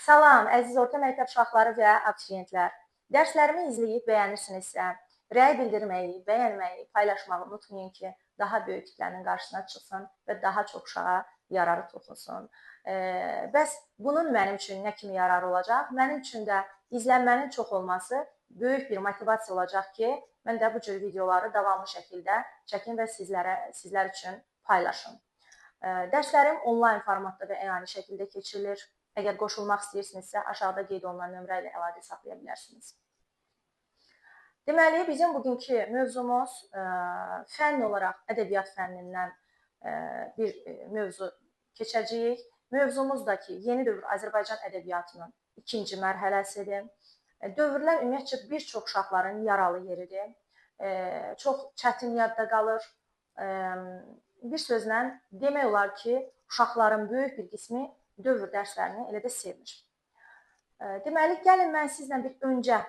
Salam, əziz orta məktəb uşaqları və abituriyentlər. Dərslərimi izləyib bəyənirsinizsə, rəy bildirməyi, bəyənməyi, paylaşmağı unutmayın ki, daha böyük kütlənin qarşısına çıxsın və daha çox uşağa yararı toxunsun. Bəs bunun mənim üçün nə kimi yararı olacaq? Mənim üçün də izlənmənin çox olması böyük bir motivasiya olacaq ki, mən də bu cür videoları davamlı şəkildə çəkim və sizlər üçün paylaşım. Dərslərim onlayn formatda və əyani şəkildə keçirilir. Əgər qoşulmaq istəyirsinizsə, aşağıda qeyd olunan nömrə ilə əlaqə saxlaya bilərsiniz. Deməli, bizim bugünkü mövzumuz fənn olaraq ədəbiyyat fənnindən bir mövzu keçəcəyik. Mövzumuz da ki, yeni dövr Azərbaycan ədəbiyyatının ikinci mərhələsidir. Dövrlər ümumiyyətcə bir çox uşaqların yaralı yeridir. Çox çətin yadda qalır. Bir sözlə demək olar ki, uşaqların böyük bir qismi dövr dərslərini elə də sevmir. Deməli, gəlin mən sizlə bir öncə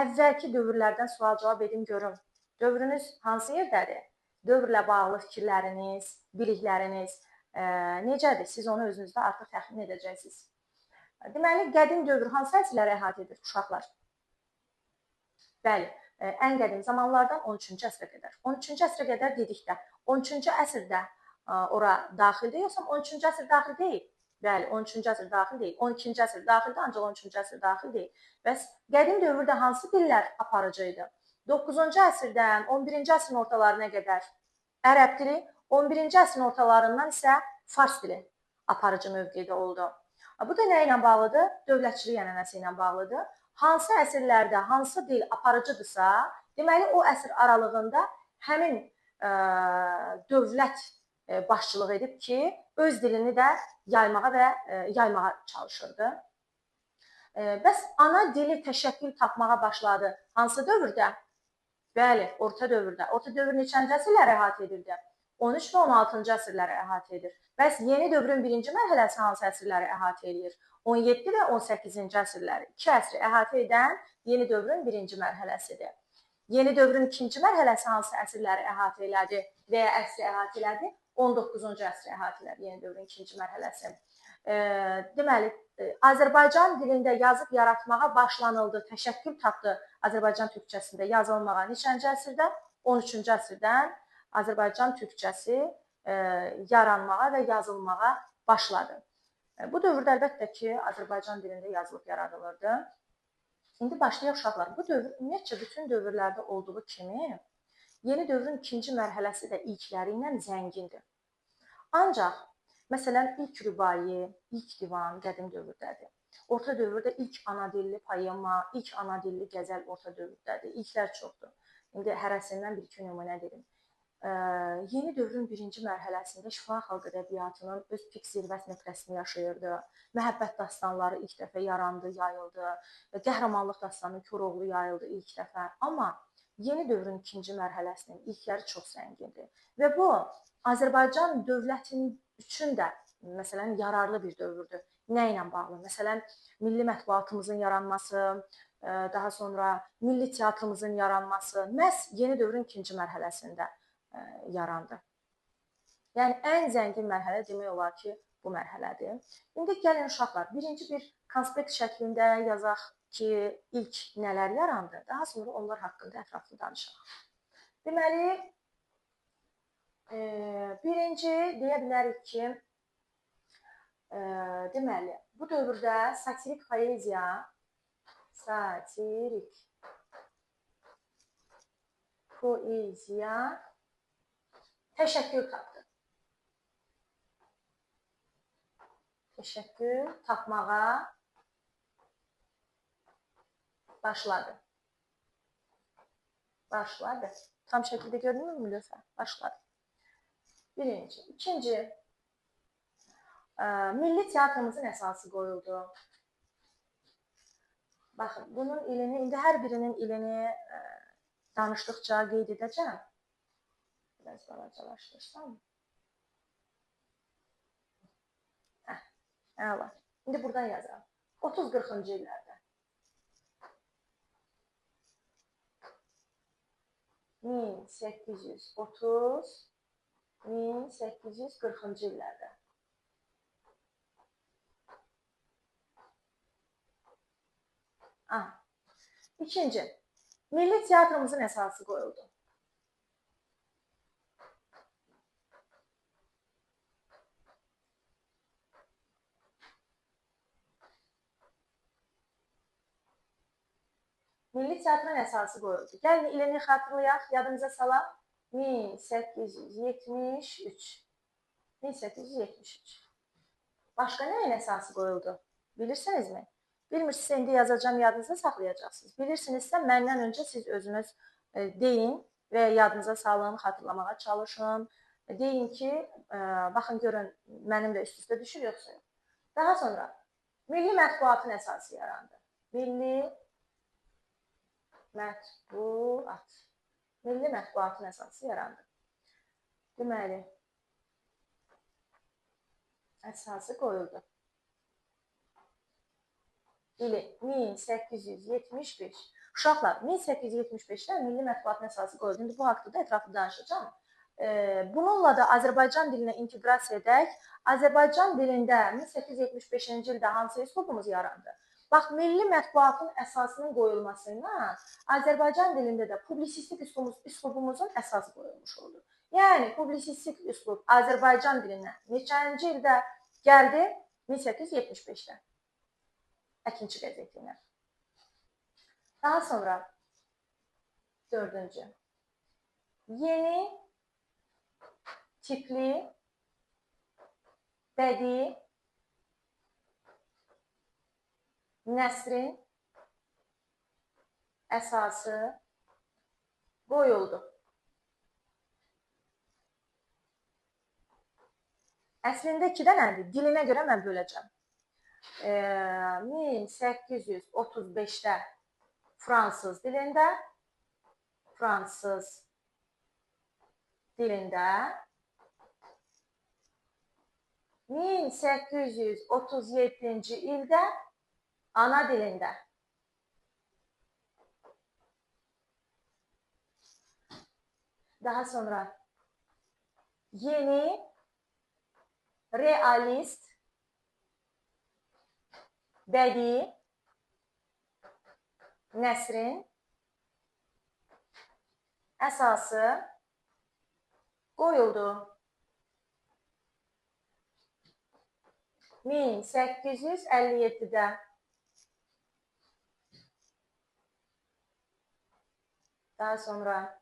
əvvəlki dövrlərdən sual-cavab edim görüm. Dövrünüz hansı yerdədir? Dövrlə bağlı fikirləriniz, bilikləriniz necədir? Siz onu özünüzdə artıq təxmin edəcəksiniz. Deməli, qədim dövr hansı əsrləri əhatə edir uşaqlar? Bəli, ən qədim zamanlardan 13-cü əsrə qədər. 13-cü əsrə qədər dedikdə, 13-cü əsrdə ora daxildir, yoxsa 13-cü əsr daxil deyil? Bəli, 13-cü əsr daxil deyil. 12-ci əsr daxildir, ancaq 13-cü əsr daxil deyil. Bəs qədim dövrdə hansı dillər aparıcı idi? 9-cu əsrdən 11-ci əsrin ortalarına qədər ərəb dili, 11-ci əsrin ortalarından isə fars dili aparıcı mövqedə oldu. Bu da nə ilə bağlıdır? Dövlətçilik ənənəsi ilə bağlıdır. Hansı əsrlərdə hansı dil aparıcıdırsa, deməli o əsr aralığında həmin dövlət başçılıq edib ki, öz dilini də yaymağa çalışırdı. Bəs ana dili təşəkkül tapmağa başladı hansı dövrdə? Bəli, orta dövrdə. Orta dövr neçənci əsrləri əhatə edirdi? 13 və 16-cı əsrləri əhatə edir. Bəs yeni dövrün birinci mərhələsi hansı əsrləri əhatə edir? 17 və 18-ci əsrləri. 2 əsri əhatə edən yeni dövrün birinci mərhələsidir. Yeni dövrün ikinci mərhələsi hansı əsrləri əhatə elədi və ya əsri əhatə elədi? 19-cu əsri əhatə elədi yeni dövrün ikinci mərhələsi. Deməli, Azərbaycan dilində yazıb yaratmağa başlanıldı, təşəkkül tapdı Azərbaycan türkçəsində yazılmağa neçənci əsrdə? 13-cü əsrdən Azərbaycan türkçəsi yaranmağa və yazılmağa başladı. Bu dövrdə əlbəttə ki, Azərbaycan dilində yazılıb yaradılırdı. İndi başlayaq uşaqlar. Bu dövr ümumiyyətcə bütün dövrlərdə olduğu kimi yeni dövrün ikinci mərhələsi də ilkləri ilə zəngindir. Ancaq, məsələn, ilk rübai, ilk divan qədim dövrdədir. Orta dövrdə ilk ana dilli poema, ilk ana dilli qəzəl orta dövrdədir. İlklər çoxdur. İndi hərəsindən bir-iki nümunə dedim. Yeni dövrün birinci mərhələsində şifahi xalq ədəbiyyatının öz pik zirvət nöqtəsini yaşayırdı. Məhəbbət dastanları ilk dəfə yarandı, yayıldı. Qəhrəmanlıq dastanı Koroğlu yayıldı ilk dəfə. Amma yeni dövrün ikinci mərhələsinin ilkləri çox zəngindir. Və bu, Azərbaycan dövlətinin üçün də, məsələn, yararlı bir dövrdür. Nə ilə bağlı? Məsələn, milli mətbuatımızın yaranması, daha sonra milli teatrımızın yaranması məhz yeni dövrün ikinci mərhələsində yarandı. Yəni, ən zəngin mərhələ demək olar ki, bu mərhələdir. İndi gəlin uşaqlar, birinci bir konspekt şəklində yazaq ki, ilk nələr yarandı, daha sonra onlar haqqında ətraflı danışaq. Deməli, birinci deyə bilərik ki, deməli, bu dövrdə satirik poeziya təşəkkül tapdı. Təşəkkül tapmağa başladı. Tam şəkildə görünürmü lütfən? Başladı. Birinci. İkinci, milli teatrımızın əsası qoyuldu. Baxın, bunun ilini, indi hər birinin ilini danışdıqca qeyd edəcəm. Biraz balacalaşdırsam. Əla. İndi buradan yazıram. 30-40-cı illərdə. 1830-1840-cı illərdə. İkinci, milli teatrımızın əsası qoyuldu. Milli teatrın əsası qoyuldu. Gəlin ilini xatırlayaq, yadımıza salaq. 1873. 1873. Başqa nəyin əsası qoyuldu? Bilirsinizmi? Bilmirsinizsə, indi yazacağım, yadınızda saxlayacaqsınız. Bilirsinizsə, məndən öncə siz özünüz deyin və yadınıza salın, xatırlamağa çalışın. Deyin ki, baxın, görün, mənim də üst-üstə düşür, yoxsa yox. Daha sonra, milli mətbuatın əsası yarandı. Milli mətbuatın əsası yarandı. Deməli, əsası qoyuldu. İli 1875. Uşaqlar, 1875-də milli mətbuatın əsası qoyuldu. İndi bu haqda da ətraflı danışacağım. Bununla da Azərbaycan dilinə inteqrasiya edək. Azərbaycan dilində 1875-ci ildə hansı üslubumuz yarandı? Bax, milli mətbuatın əsasının qoyulması ilə Azərbaycan dilində də publisistik üslubumuzun əsası qoyulmuş oldu. Yəni, publisistik üslub Azərbaycan dilinə neçənci ildə gəldi? 1875-də. Əkinçi qəzeti ilə. Daha sonra, dördüncü, yeni tipli bədii nəsrin əsası qoyuldu. Əslində 2 dənədir. Dilinə görə mən böləcəm. 1835-də fransız dilində 1837-ci ildə ana dilində. Daha sonra yeni realist bədii nəsrin əsası qoyuldu. 1857-də daha sonra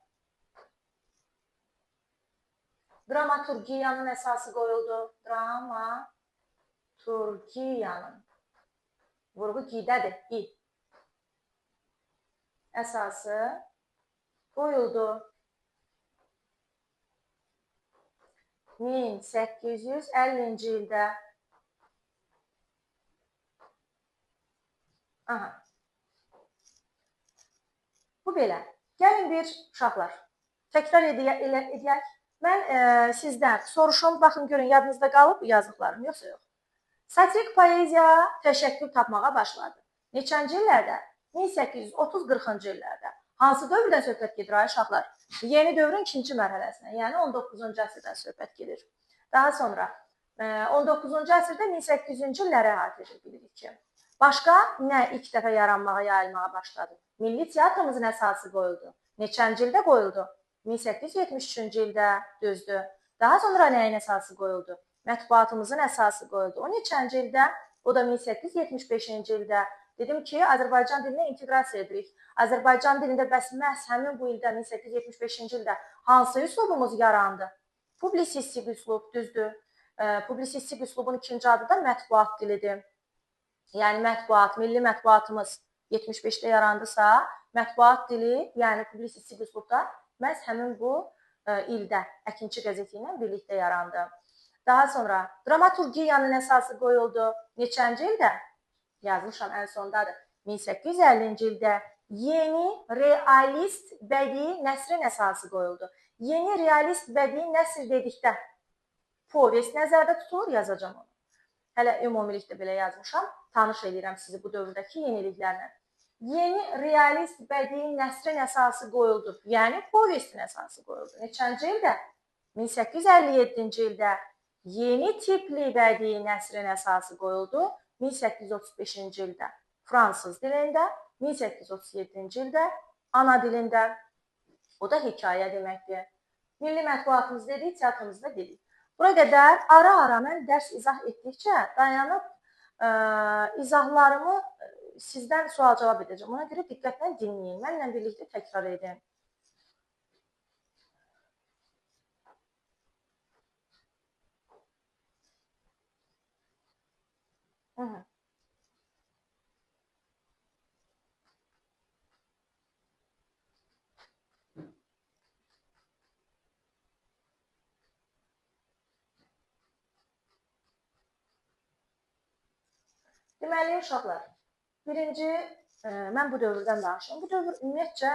dramaturgiyanın əsası qoyuldu. Dramaturgiyanın vurğu qidədir. Əsası qoyuldu. 1850-ci ildə bu belə. Gəlin bir uşaqlar. Təkrar edək. Mən sizdən soruşum, baxın, görün, yadınızda qalıb yazdıqlarım, yoxsa yox. Satirik poeziya təşəkkül tapmağa başladı. Neçənci illərdə? 1830-40-cı illərdə. Hansı dövrdən söhbət gedir, ay uşaqlar? Yeni dövrün ikinci mərhələsinə, yəni 19-cu əsrdən söhbət gedir. Daha sonra 19-cu əsrdə 1800-cü illəri əhatə edirik ki, başqa nə ilk dəfə yaranmağa, yayılmağa başladı? Milli teatrımızın əsası qoyuldu. Neçənci ildə qoyuldu? 1873-cü ildə, düzdür. Daha sonra nəyin əsası qoyuldu? Mətbuatımızın əsası qoyuldu. O neçənci ildə? O da 1875-ci ildə. Dedim ki, Azərbaycan dilinə inteqrasiya edirik. Azərbaycan dilində bəs məhz həmin bu ildə, 1875-ci ildə hansı üslubumuz yarandı? Publisistik üslub, düzdür. Publisistik üslubun ikinci adı da mətbuat dilidir. Yəni mətbuat, milli mətbuatımız 75-də yarandısa, mətbuat dili, yəni publisistik üslubda məhz həmin bu ildə Əkinçi qəzeti ilə birlikdə yarandı. Daha sonra dramaturgiyanın əsası qoyuldu. Neçənci ildə? Yazmışam, ən sondadır. 1850-ci ildə yeni realist bədii nəsrin əsası qoyuldu. Yeni realist bədii nəsr dedikdə povest nəzərdə tutulur, yazacağım onu. Hələ ümumilikdə belə yazmışam, tanış edirəm sizi bu dövrdəki yeniliklərlə. Yeni realist bədii nəsrin əsası qoyuldu, yəni povestin əsası qoyuldu. Neçənci ildə? 1857-ci ildə yeni tipli bədii nəsrin əsası qoyuldu. 1835-ci ildə fransız dilində, 1837-ci ildə ana dilində, o da hekayə deməkdir. Milli mətbuatımız dedik, teatrımızda dedik. Bura qədər ara-ara mən dərs izah etdikcə dayanıb izahlarımı sizdən sual-cavab edəcəm. Ona görə diqqətlə dinləyin. Mənimlə birlikdə təkrar edin. Deməli, uşaqlar, birinci, mən bu dövrdən danışıram. Bu dövr ümumiyyətcə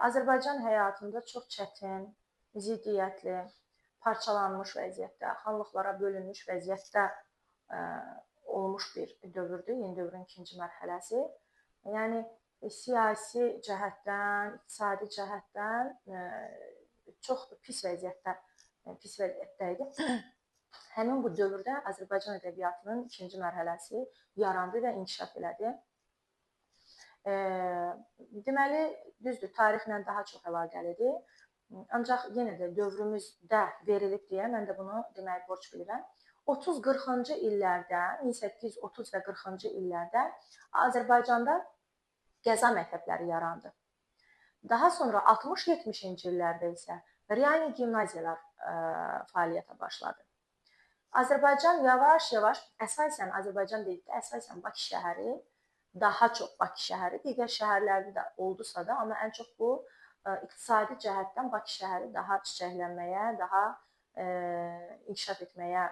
Azərbaycan həyatında çox çətin, ziddiyyətli, parçalanmış vəziyyətdə, xanlıqlara bölünmüş vəziyyətdə olmuş bir dövrdür, yeni dövrün ikinci mərhələsi. Yəni, siyasi cəhətdən, iqtisadi cəhətdən çox pis vəziyyətdə idi. Həmin bu dövrdə Azərbaycan ədəbiyyatının ikinci mərhələsi yarandı və inkişaf elədi. Deməli, düzdür, tarixlə daha çox əlaqəlidir. Ancaq yenə də dövrümüzdə verilib deyə mən də bunu deməyi borc bilirəm. 30-40-cı illərdə, 1830 və 40-cı illərdə Azərbaycanda qəza məktəbləri yarandı. Daha sonra 60-70-ci illərdə isə real gimnaziyalar fəaliyyətə başladı. Azərbaycan yavaş-yavaş, əsasən Azərbaycan dedikdə, əsasən Bakı şəhəri, daha çox Bakı şəhəri, digər şəhərlərdə də oldusa da, amma ən çox bu iqtisadi cəhətdən Bakı şəhəri daha çiçəklənməyə, daha inkişaf etməyə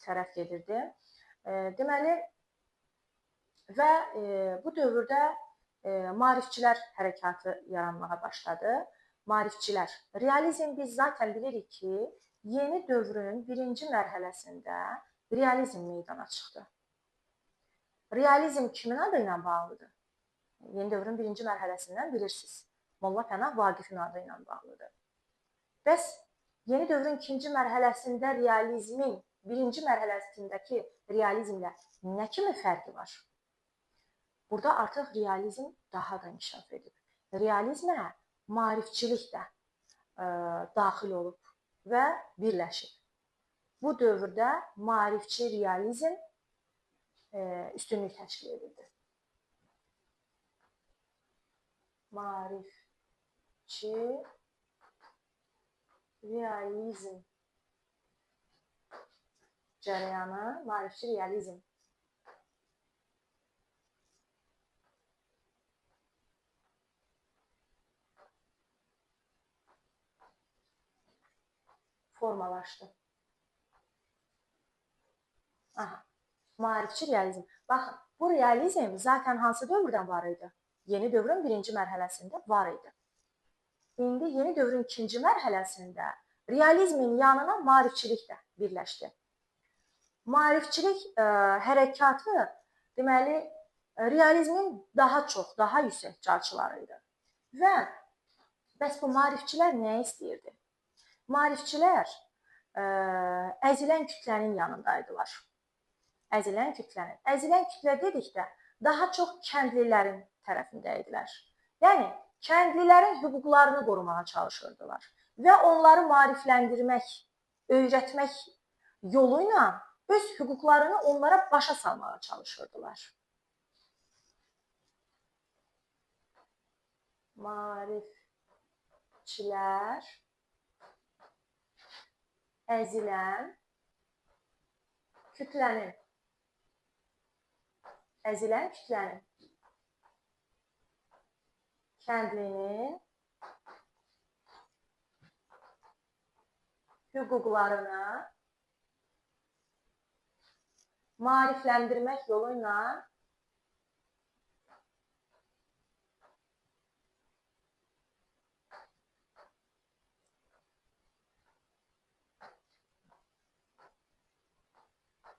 tərəf gedirdi. Deməli, və bu dövrdə maarifçilər hərəkatı yaranmağa başladı. Maarifçilər. Realizm biz zaten bilirik ki, yeni dövrün birinci mərhələsində realizm meydana çıxdı. Realizm kimin adı ilə bağlıdır? Yeni dövrün birinci mərhələsindən bilirsiniz. Molla Pənah Vaqifin adı ilə bağlıdır. Bəs yeni dövrün ikinci mərhələsində realizmin birinci mərhələsindəki realizmlə nə kimi fərqi var? Burada artıq realizm daha da inkişaf edib. Realizmə maarifçilik də daxil olub və birləşib. Bu dövrdə maarifçi realizm üstünlük təşkil edirdi. Maarifçi realizm cərəyanı, maarifçi realizm. Formalaşdı. Maarifçi realizm. Baxın, bu realizm zaten hansı dövrdən var idi? Yeni dövrün birinci mərhələsində var idi. İndi yeni dövrün ikinci mərhələsində realizmin yanına maarifçilik də birləşdi. Maarifçilik hərəkatı, deməli, realizmin daha çox, daha yüksək carçıları idi. Və bəs bu maarifçilər nə istəyirdi? Maarifçilər əzilən kütlənin yanındaydılar. Əzilən kütlənin. Əzilən kütlə dedikdə daha çox kəndlilərin tərəfində idilər. Yəni, kəndlilərin hüquqlarını qorumağa çalışırdılar. Və onları maarifləndirmək, öyrətmək yolu ilə öz hüquqlarını onlara başa salmağa çalışırdılar. Maarifçilər əzilən kütlənin kəndlinin hüquqlarını maarifləndirmək yolu ilə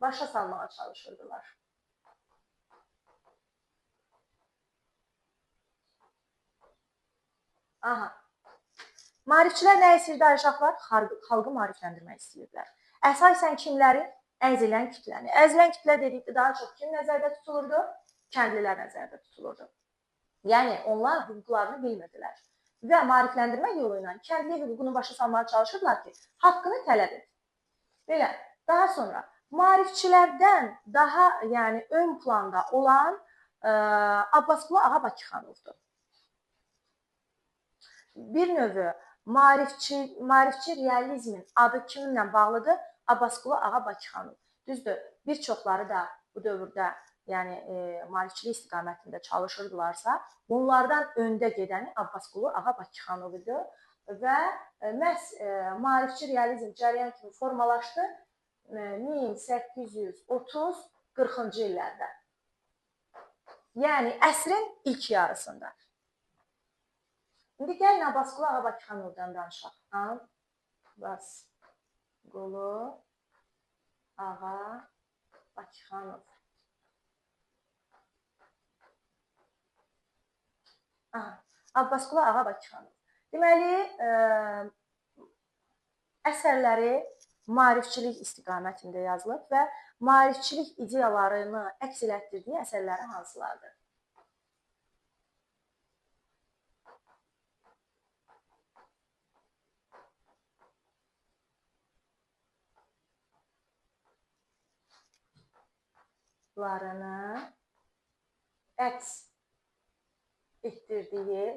başa salmağa çalışırdılar. Maarifçilər nə istəyirdi uşaqlar? Xalqı maarifləndirmək istəyirdilər. Əsasən kimləri? Əzilən kütləni. Əzilən kütlə dedikdə daha çox kim nəzərdə tutulurdu? Kəndlilər nəzərdə tutulurdu. Yəni, onlar hüquqlarını bilmirdilər. Və maarifləndirmə yolu ilə kəndli hüququnu başa salmağa çalışırdılar ki, haqqını tələb et. Belə. Daha sonra maarifçilərdən daha yəni ön planda olan Abbasqulu Ağa Bakıxanovdur. Bir növü maarifçi realizmin adı kiminlə bağlıdır? Abbasqulu Ağa Bakıxanov. Düzdür, bir çoxları da bu dövrdə yəni maarifçilik istiqamətində çalışırdılarsa, bunlardan öndə gedəni Abbasqulu Ağa Bakıxanov idi və məhz maarifçi realizm cərəyan kimi formalaşdı 1830-40-cı illərdə. Yəni əsrin ilk yarısında. İndi gəlin Abbasqulu Ağa Bakıxanovdan danışaq. Abbasqulu Ağa Bakıxanov. Abbasqulu Ağa Bakıxanov. Deməli, əsərləri maarifçilik istiqamətində yazılıb və maarifçilik ideyalarını əks elətdirdiyi əsərləri hansılardır? Larını əks etdirdiyi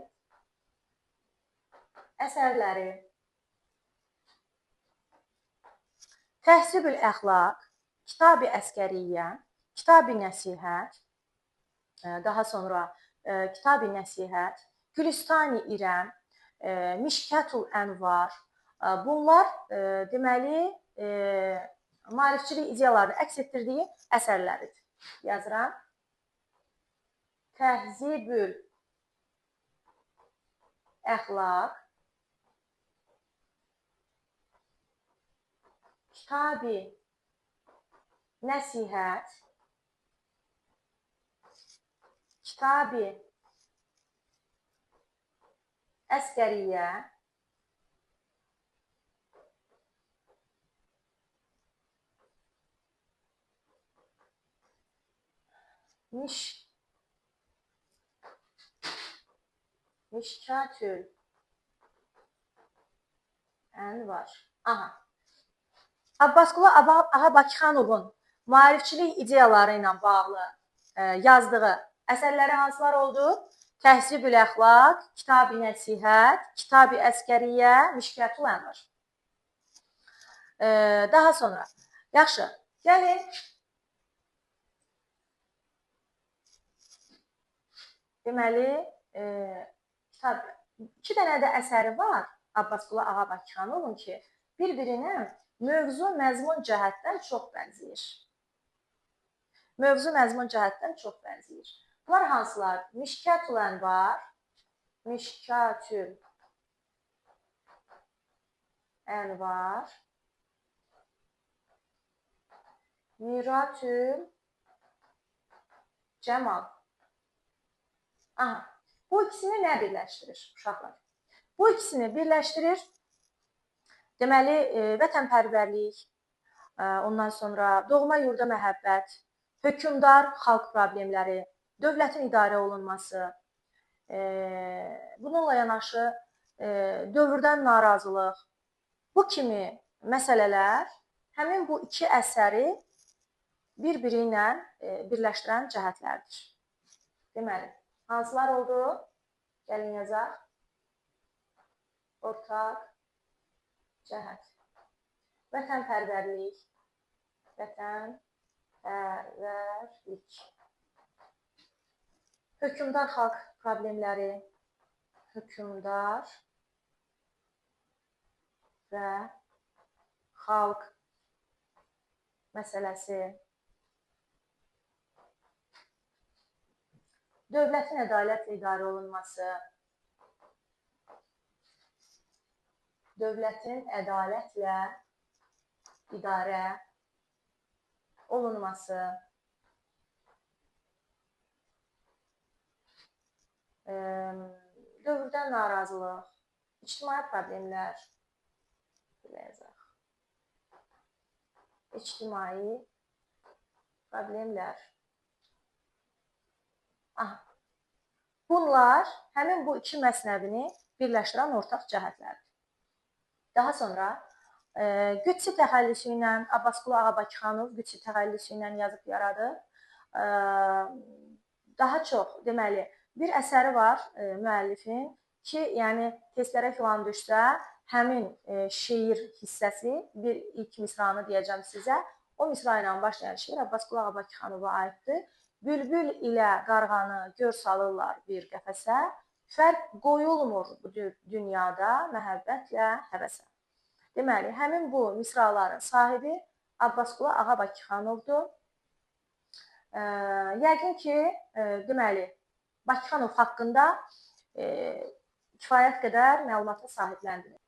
əsərləri Təhribül Əxlaq, Kitab-ı Əskəriyyə, Kitab-ı Nəsihət, daha sonra Kitab-ı Nəsihət, Gülüstan-ı İrəm, Mişkətul Ənvar, bunlar deməli maarifçilik ideyalarını əks etdirdiyi əsərləridir. Yazıram. Təhribül Əxlaq, Kitab-ı Nəsihət, Kitab-ı Əskəriyyə, Mişkətül Ənvar. Abbasqulu Ağa Bakıxanovun maarifçilik ideyaları ilə bağlı yazdığı əsərləri hansılar oldu? Təhribül Əxlaq, Kitab-ı Nəsihət, Kitab-ı Əskəriyyə, Mişkətul Ənvar. Daha sonra, yaxşı, gəlin deməli, iki dənə də əsəri var Abbasqulu Ağa Bakıxanovun ki, bir-birinə mövzu məzmun cəhətdən çox bənzəyir. Mövzu məzmun cəhətdən çox bənzəyir. Bunlar hansılar? Mişkətul Ənvar, Mişkətül Ənvar, Miratül Cəmal. Bu ikisini nə birləşdirir uşaqlar? Bu ikisini birləşdirir. Deməli, vətənpərvərlik, ondan sonra doğma yurda məhəbbət, hökmdar xalq problemləri, dövlətin idarə olunması, bununla yanaşı dövrdən narazılıq, bu kimi məsələlər həmin bu iki əsəri bir-biri ilə birləşdirən cəhətlərdir. Deməli, hansılar oldu? Gəlin yazaq. Ortaq cəhət. Vətənpərvərlik. Vətənpərvərlik. Hökmdar xalq problemləri. Hökmdar və xalq məsələsi. Dövlətin ədalətlə idarə olunması. Dövlətin ədalətlə idarə olunması. Dövrdən narazılıq, ictimai problemlər. İctimai problemlər. Bunlar həmin bu iki məsnəvini birləşdirən ortaq cəhətlərdir. Daha sonra Qüdsi təxəllüsü ilə Abbasqulu Ağabakıxanov Qüdsi təxəllüsü ilə yazıb yaradır. Daha çox, deməli, bir əsəri var müəllifin ki, yəni testlərə filan düşsə, həmin şeir hissəsi, bir ilk misranı deyəcəm sizə, o misra ilə başlayan şeir Abbasqulu Ağabakıxanova aiddir. Bülbül ilə qarğanı gör salırlar bir qəfəsə, fərq qoyulmur bu dünyada məhəbbətlə həvəsə. Deməli, həmin bu misraların sahibi Abbasqulu Ağabakıxanovdur. Yəqin ki, deməli, Bakıxanov haqqında kifayət qədər məlumata sahibləndiniz.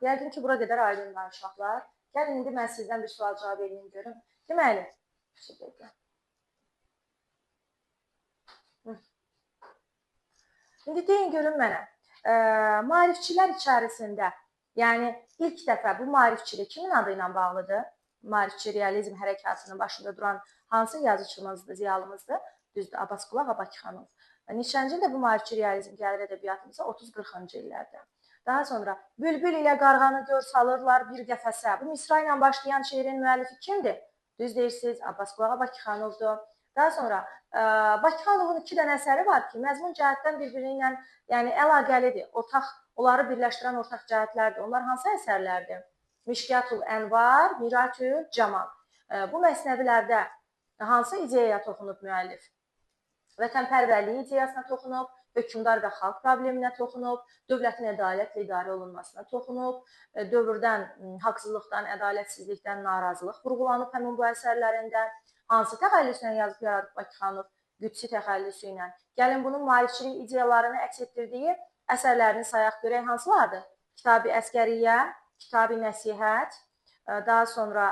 Yəqin ki, bura qədər aydınlar uşaqlar. Gəlin, indi mən sizdən bir sual cavab edeyim, görüm. Deməli, indi deyin görün mənə, maarifçilər içərisində, yəni ilk dəfə bu maarifçilik kimin adı ilə bağlıdır? Maarifçi realizm hərəkatının başında duran hansı yazıçımızdır, ziyalımızdır? Düzdür, Abbasqulu Ağabakıxanov. Neçənci ildə bu maarifçi realizm gəlir ədəbiyyatımıza? 30-40-cı illərdə. Daha sonra bülbül ilə qarğanı gör salırlar bir qəfəsə. Bu misra ilə başlayan şeirin müəllifi kimdir? Düz deyirsiniz, Abbasqulu Ağabakıxanovdur. Daha sonra Bakıxanovun 2 dənə əsəri var ki, məzmun cəhətdən bir-biri ilə yəni əlaqəlidir. Onları birləşdirən ortaq cəhətlərdir. Onlar hansı əsərlərdir? Mişkətul Ənvar, Miratül Camal. Bu məsnəvilərdə hansı ideyaya toxunub müəllif? Vətənpərvərliyi ideyasına toxunub, hökmdar və xalq probleminə toxunub, dövlətin ədalətlə idarə olunmasına toxunub, dövrdən, haqsızlıqdan, ədalətsizlikdən narazılıq vurğulanıb həmin bu əsərlərində. Hansı təxəllüslə yazıb yaradıb Bakıxanov? Qüdsi təxəllüsü ilə. Gəlin bunun maarifçilik ideyalarını əks etdirdiyi əsərlərini sayaq görək hansılardır? Kitab-ı Əskəriyyə, Kitab-ı Nəsihət, daha sonra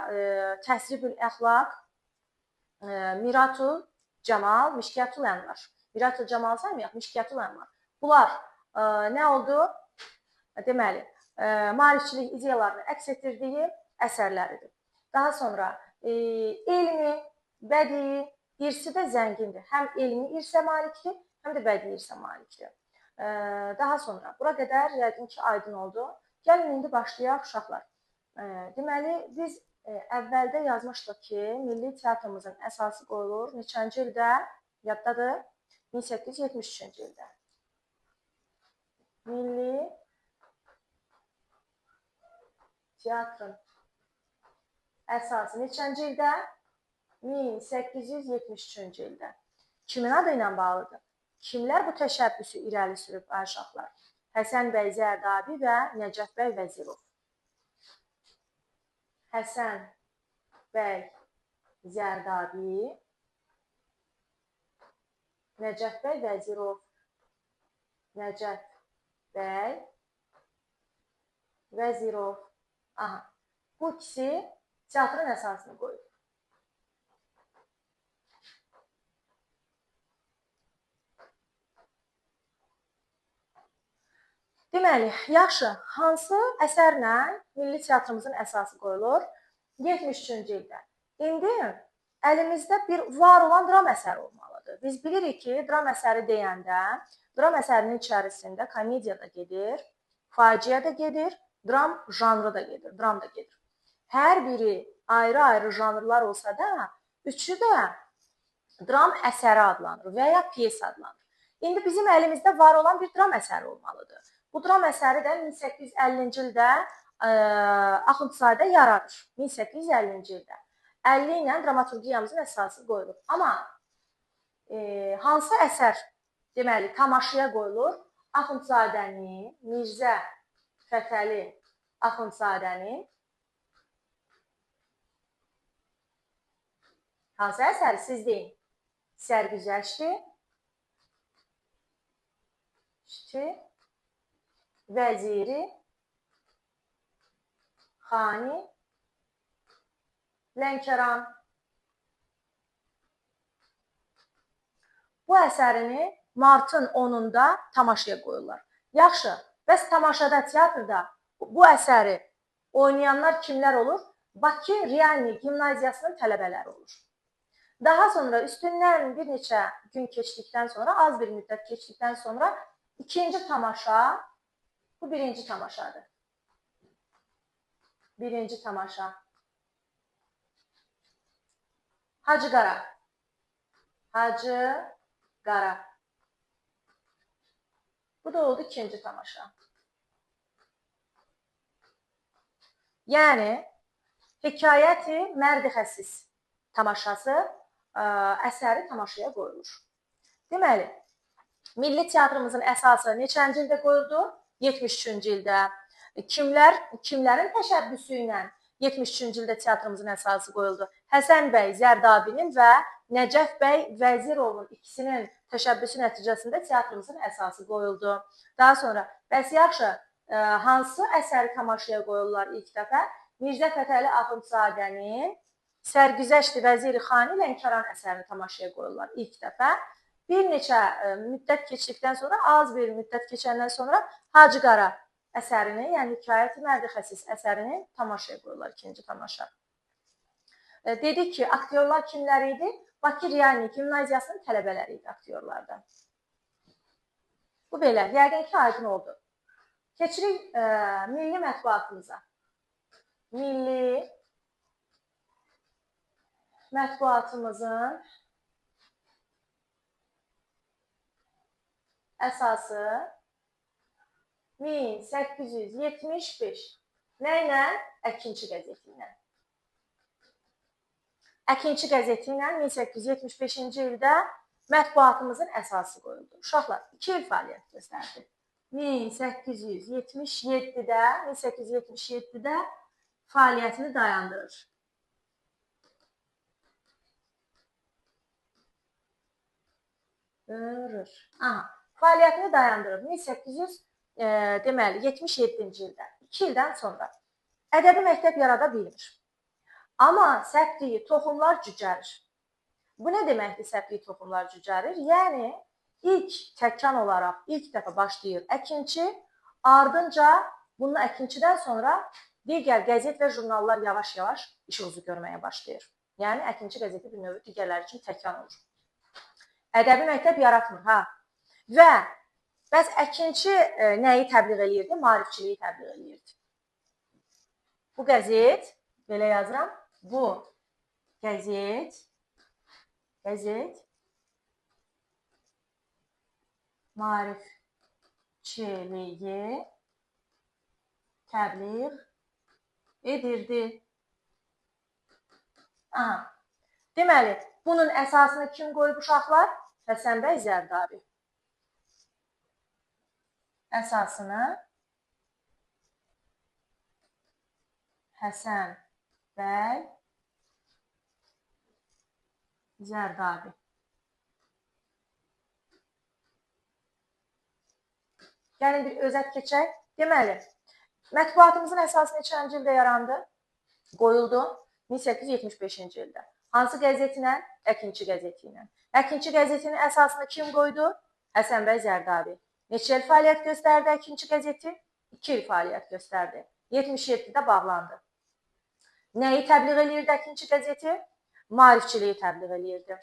Təhzibül Əxlaq, Miratul Camal, Mişkətul Ənvar. Miratul Camal saymayaq, Mişkətul Ənvar. Bunlar nə oldu? Deməli, maarifçilik ideyalarını əks etdirdiyi əsərləridir. Daha sonra elmi, bədii, irsi də zəngindir. Həm elmi irsə malikdir, həm də bədii irsə malikdir. Daha sonra, bura qədər yəqin ki, aydın oldu. Gəlin, indi başlayaq uşaqlar. Deməli, biz əvvəldə yazmışdıq ki, milli teatrımızın əsası qoyulur. Neçənci ildə? Yaddadır? 1873-cü ildə. Milli teatrın əsası neçənci ildə? 1873-cü ildə. Kimin adı ilə bağlıdır? Kimlər bu təşəbbüsü irəli sürüb uşaqlar? Həsən bəy Zərdabi və Nəcəf bəy Vəzirov. Həsən bəy Zərdabi, Nəcəf bəy Vəzirov. Nəcəf bəy Vəzirov. Bu ikisi teatrın əsasını qoyub. Deməli, yaxşı, hansı əsərlə milli teatrımızın əsası qoyulur? 73-cü ildə. İndi əlimizdə bir var olan dram əsəri olmalıdır. Biz bilirik ki, dram əsəri deyəndə, dram əsərinin içərisində komediya da gedir, faciə də gedir, dram janrı da gedir, dram da gedir. Hər biri ayrı-ayrı janrlar olsa da, üçü də dram əsəri adlanır və ya piyes adlanır. İndi bizim əlimizdə var olan bir dram əsəri olmalıdır. Bu dram əsəri də 1850-ci ildə Axundzadə yaradır. 1850-ci ildə. 50 ilə dramaturgiyamızın əsası qoyulur. Amma hansı əsər deməli tamaşaya qoyulur? Axundzadənin, Mirzə Fətəli Axundzadənin hansı əsəri siz deyin? Sərgüzəşti, Vəziri, Xani, Lənkəran. Bu əsərini martın 10-unda tamaşaya qoyurlar. Yaxşı, bəs tamaşada, teatrda bu əsəri oynayanlar kimlər olur? Bakı Realni Gimnaziyasının tələbələri olur. Daha sonra üstündən bir neçə gün keçdikdən sonra, az bir müddət keçdikdən sonra ikinci tamaşa, bu birinci tamaşadır. Birinci tamaşa. Hacı Qara. Hacı Qara. Bu da oldu ikinci tamaşa. Yəni, Hekayəti Mərdi Xəsis tamaşası əsəri tamaşaya qoyulur. Deməli, Milli Teatrımızın əsası neçənci ildə qoyuldu? 73-cü ildə. Kimlərin təşəbbüsü ilə 73-cü ildə teatrımızın əsası qoyuldu? Həsən bəy Zərdabinin və Nəcəf bəy Vəzirovun ikisinin təşəbbüsü nəticəsində teatrımızın əsası qoyuldu. Daha sonra, bəs yaxşı, hansı əsəri tamaşaya qoyurlar ilk dəfə? Mirzə Fətəli Axundzadənin Sərgüzəşti Vəziri Xani Lənkəran əsərini tamaşaya qoyurlar ilk dəfə. Bir neçə müddət keçdikdən sonra, az bir müddət keçəndən sonra Hacı Qara əsərini, yəni Hekayəti Mərdi Xəsis əsərini tamaşaya qoyurlar, ikinci tamaşa. Dedik ki, aktyorlar kimlər idi? Bakı Riyanik Gimnaziyasının tələbələri idi aktyorlardan. Bu belə, yəqin ki, aydın oldu. Keçirik milli mətbuatımıza. Milli mətbuatımızın əsası 1875. Nə ilə? Əkinçi qəzeti ilə. Əkinçi qəzeti ilə 1875-ci ildə mətbuatımızın əsası qoyuldu. Uşaqlar, 2 il fəaliyyət göstərdi. 1877-də fəaliyyətini dayandırır. Fəaliyyətini dayandırır 1877-ci ildə, 2 ildən sonra. Ədəbi məktəb yarada bilmir. Amma səpdiyi toxumlar cücərir. Bu nə deməkdir səpdiyi toxumlar cücərir? Yəni, ilk təkan olaraq ilk dəfə başlayır əkinçi, ardınca bunun əkinçidən sonra digər qəzet və jurnallar yavaş-yavaş iş uzu görməyə başlayır. Yəni, əkinçi qəzeti bir növü digərləri üçün təkan olur. Ədəbi məktəb yaratmır, ha. Və bəs əkinçi nəyi təbliğ eləyirdi? Maarifçiliyi təbliğ eləyirdi. Bu qəzet, belə yazıram, bu qəzet maarifçiliyi təbliğ edirdi. Deməli, bunun əsasını kim qoyub uşaqlar? Həsən bəy Zərdabi. Əsasını Həsən bəy Zərdabi. Yəni, bir özət keçək. Deməli, mətbuatımızın əsası neçənci ildə yarandı? Qoyuldu 1875-ci ildə. Hansı qəzeti ilə? Əkinçi qəzeti ilə. Əkinçi qəzetinin əsasını kim qoydu? Həsən bəy Zərdabi. Neçə il fəaliyyət göstərdi Əkinçi qəzeti? 2 il fəaliyyət göstərdi. 77-də bağlandı. Nəyi təbliğ eləyirdi Əkinçi qəzeti? Maarifçiliyi təbliğ eləyirdi.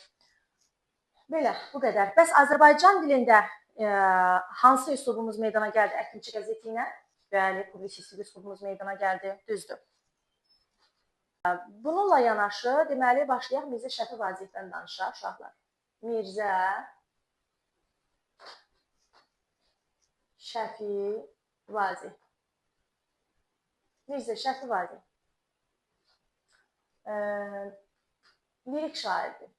Belə, bu qədər. Bəs Azərbaycan dilində hansı üslubumuz meydana gəldi Əkinçi qəzeti ilə? Bəli, publisistik üslubumuz meydana gəldi. Düzdür. Bununla yanaşı, deməli, başlayaq Mirzə Şəfi Vazehdən danışaq, uşaqlar. Mirzə Şəfi Vazeh. Mirzə Şəfi Vazeh. Lirik şairdir.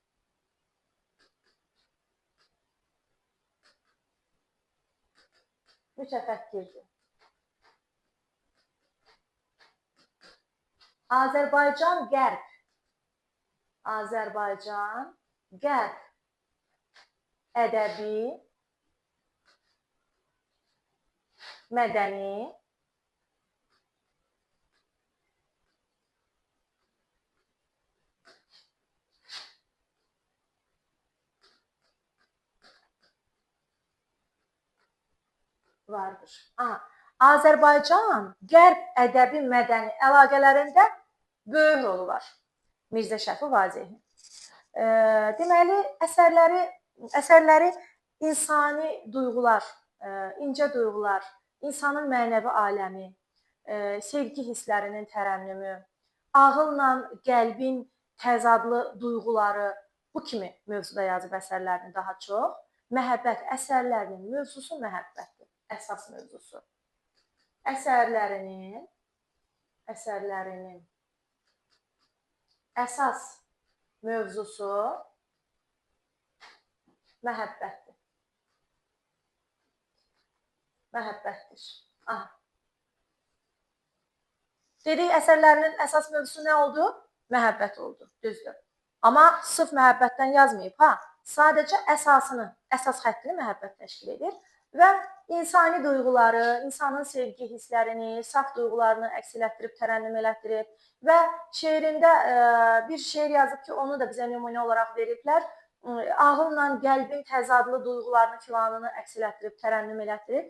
Mütəfəkkirdir. Azərbaycan Qərb ədəbi, mədəni, vardır. Azərbaycan Qərb ədəbi mədəni əlaqələrində böyük rolu var Mirzə Şəfi Vazehin. Deməli, əsərləri insani duyğular, incə duyğular, insanın mənəvi aləmi, sevgi hisslərinin tərənnümü, ağılla qəlbin təzadlı duyğuları bu kimi mövzuda yazıb əsərlərini daha çox. Məhəbbət əsərlərinin mövzusu məhəbbətdir, əsas mövzusu. Əsərlərinin əsas mövzusu məhəbbətdir. Məhəbbətdir. Aha. Dedik, əsərlərinin əsas mövzusu nə oldu? Məhəbbət oldu, düzdür. Amma sırf məhəbbətdən yazmayıb, sadəcə əsasını, əsas xəttini məhəbbət təşkil edir və insani duyğuları, insanın sevgi hisslərini, saf duyğularını əks elətdirib, tərənnüm elətdirib və şeirində bir şeir yazıb ki, onu da bizə nümunə olaraq veriblər. Ağılla qəlbin təzadlı duyğularını filanını əks elətdirib, tərənnüm elətdirib.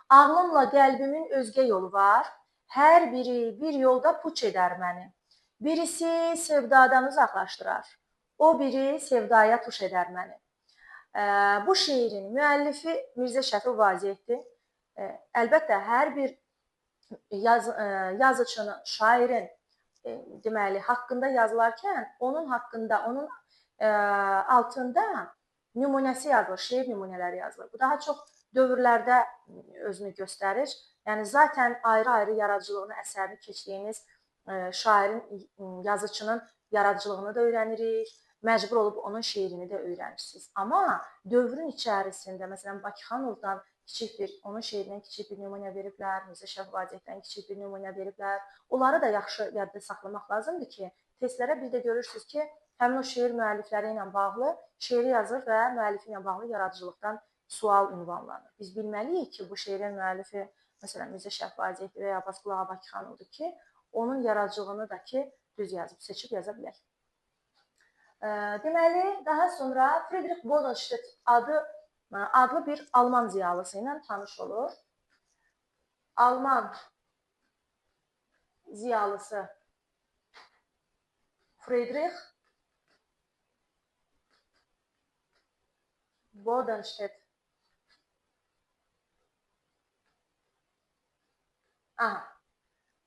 Ağlımla qəlbimin özgə yolu var, hər biri bir yolda puç edər məni. Birisi sevdadan uzaqlaşdırar, o biri sevdaya tuş edər məni. Bu şeirin müəllifi Mirzə Şəfi Vazehdir. Əlbəttə, hər bir yazıçının, şairin deməli, haqqında yazılarkən onun haqqında, onun altında nümunəsi yazılır, şeir nümunələri yazılır. Bu daha çox dövrlərdə özünü göstərir. Yəni, zaten ayrı-ayrı yaradıcılığını, əsərini keçdiyiniz şairin, yazıçının yaradıcılığını da öyrənirik. Məcbur olub onun şeirini də öyrənirsiniz. Amma dövrün içərisində, məsələn, Bakıxanovdan onun şeirindən kiçik bir nümunə veriblər, Mirzə Şəfi Vazehdən kiçik bir nümunə veriblər. Onları da yaxşı yadda saxlamaq lazımdır ki, testlərə bir də görürsünüz ki, həmin o şeir müəllifləri ilə bağlı şeiri yazır və müəllifi ilə bağlı yaradıcılıqdan sual ünvanlanır. Biz bilməliyik ki, bu şeirin müəllifi, məsələn, Mirzə Şəfi Vazehdir və ya Abbasqulu Ağa Bakıxanovdur ki, onun yaradıcılığını da ki, düz yazıb, seçib yaza bilək. Deməli, daha sonra Friedrich Bodenstedt adlı bir Alman ziyalısı ilə tanış olur. Alman ziyalısı Friedrich Bodenstedt.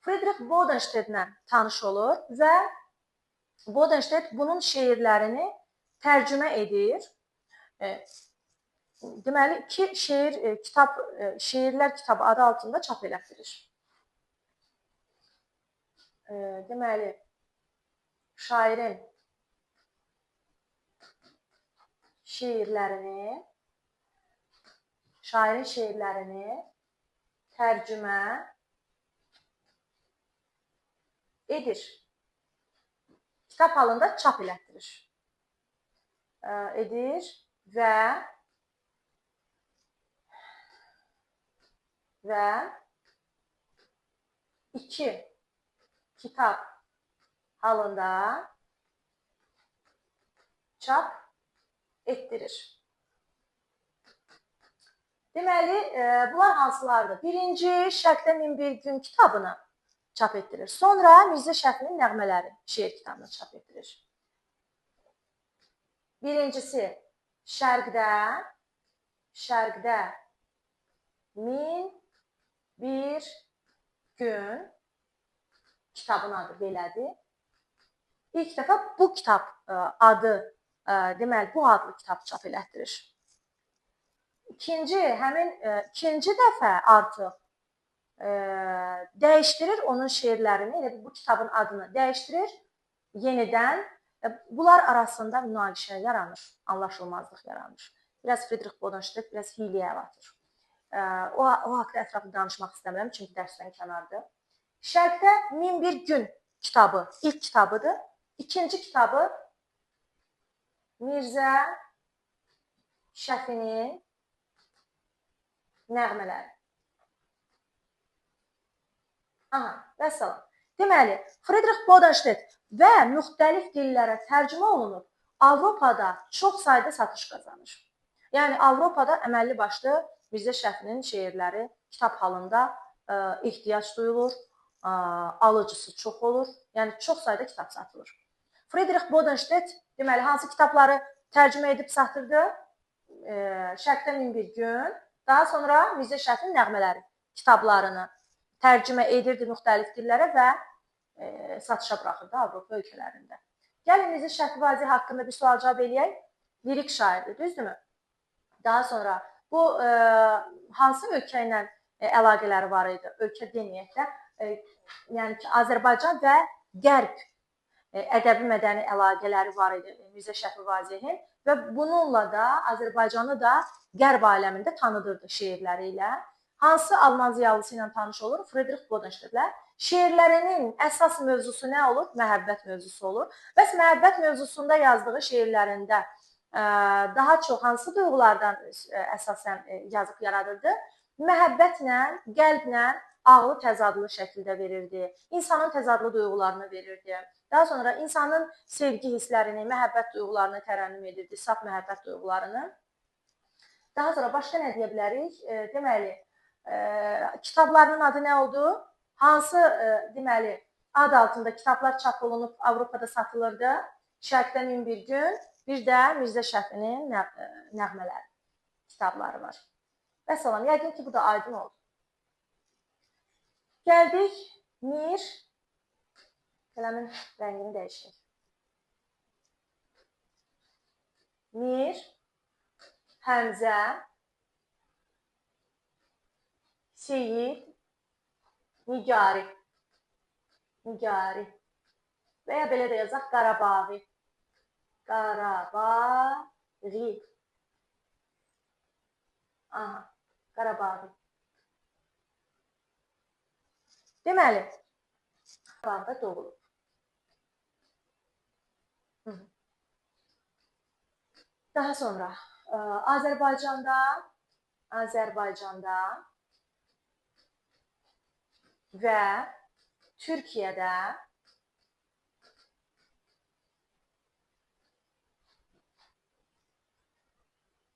Friedrich Bodenstedtlə tanış olur və Bodenstedt bunun şeirlərini tərcümə edir. Deməli, iki şeirlər kitabı adı altında çap elətdirir. Deməli, şairin şeirlərini tərcümə edir. Kitab halında çap elətdirir. Və iki kitab halında çap etdirir. Deməli, bunlar hansılardır? Birinci, Şərqdə 1001 gün kitabını çap etdirir. Sonra Mirzə Şəfinin Nəğmələri şeir kitabını çap etdirir. Birincisi, Şərqdə 1001 gün kitabın adı belədir. İlk dəfə bu kitab adı, deməli, bu adlı kitab çap elətdirir. İkinci dəfə artıq dəyişdirir onun şeirlərini, elə bu kitabın adını dəyişdirir yenidən. Bunlar arasında münaqişə yaranır, anlaşılmazlıq yaranır. Biraz Friedrich Bodenstedt, biraz hiyliyə əl atır. O haqda ətraflı danışmaq istəmirəm, çünki dərsdən kənardır. Şərqdə 1001 gün kitabı ilk kitabıdır. İkinci kitabı Mirzə Şəfinin Nəğmələri. Vəssalam. Deməli, Friedrich Bodenstedt və müxtəlif dillərə tərcümə olunub, Avropada çox sayda satış qazanır. Yəni, Avropada əməlli başlı Mirzə Şəfinin şeirləri kitab halında ehtiyac duyulur, alıcısı çox olur, yəni çox sayda kitab satılır. Friedrich Bodenstedt Deməli, hansı kitabları tərcümə edib satırdı? Şərqdən min bir gün. Daha sonra Mirzə Şəfin nəğmələri kitablarını tərcümə edirdi müxtəlif dillərə və satışa buraxırdı Avropa ölkələrində. Gəlin Mirzə Şəfi Vazeh haqqında bir sual cavab eləyək. Lirik şairdir, düzdürmü? Daha sonra bu hansı ölkə ilə əlaqələri var idi? Ölkə deməyək də, yəni ki, Azərbaycan və Qərb ədəbi mədəni əlaqələri var idi Mirzə Şəfi Vazehin və bununla da Azərbaycanı da Qərb aləmində tanıdırdı şeirləri ilə. Hansı alman ziyalısı ilə tanış olur? Friedrich Bodenstedtlə. Şeirlərinin əsas mövzusu nə olur? Məhəbbət mövzusu olur. Bəs məhəbbət mövzusunda yazdığı şeirlərində daha çox hansı duyğulardan əsasən yazıb yaradırdı? Məhəbbətlə, qəlblə ağlı təzadlı şəkildə verirdi. İnsanın təzadlı duyğularını verirdi. Daha sonra insanın sevgi hisslərini, məhəbbət duyğularını tərənnüm edirdi, saf məhəbbət duyğularını. Daha sonra başqa nə deyə bilərik? Deməli, kitablarının adı nə oldu? Hansı, deməli, ad altında kitablar çap olunub Avropada satılırdı? Şərqdən min bir gün, bir də Mirzə Şəfinin nəğmələri kitabları var. Vəssalam, yəqin ki, bu da aydın oldu. Gəldik, Mir, qələmin rəngini dəyişək. Mir, Həmzə, Seyid, Nigari. Nigari. Və ya belə də yazaq, Qarabağı. Qarabağı. Aha, Qarabağı. Deməli, Qarabağda doğulub. Daha sonra Azərbaycanda və Türkiyədə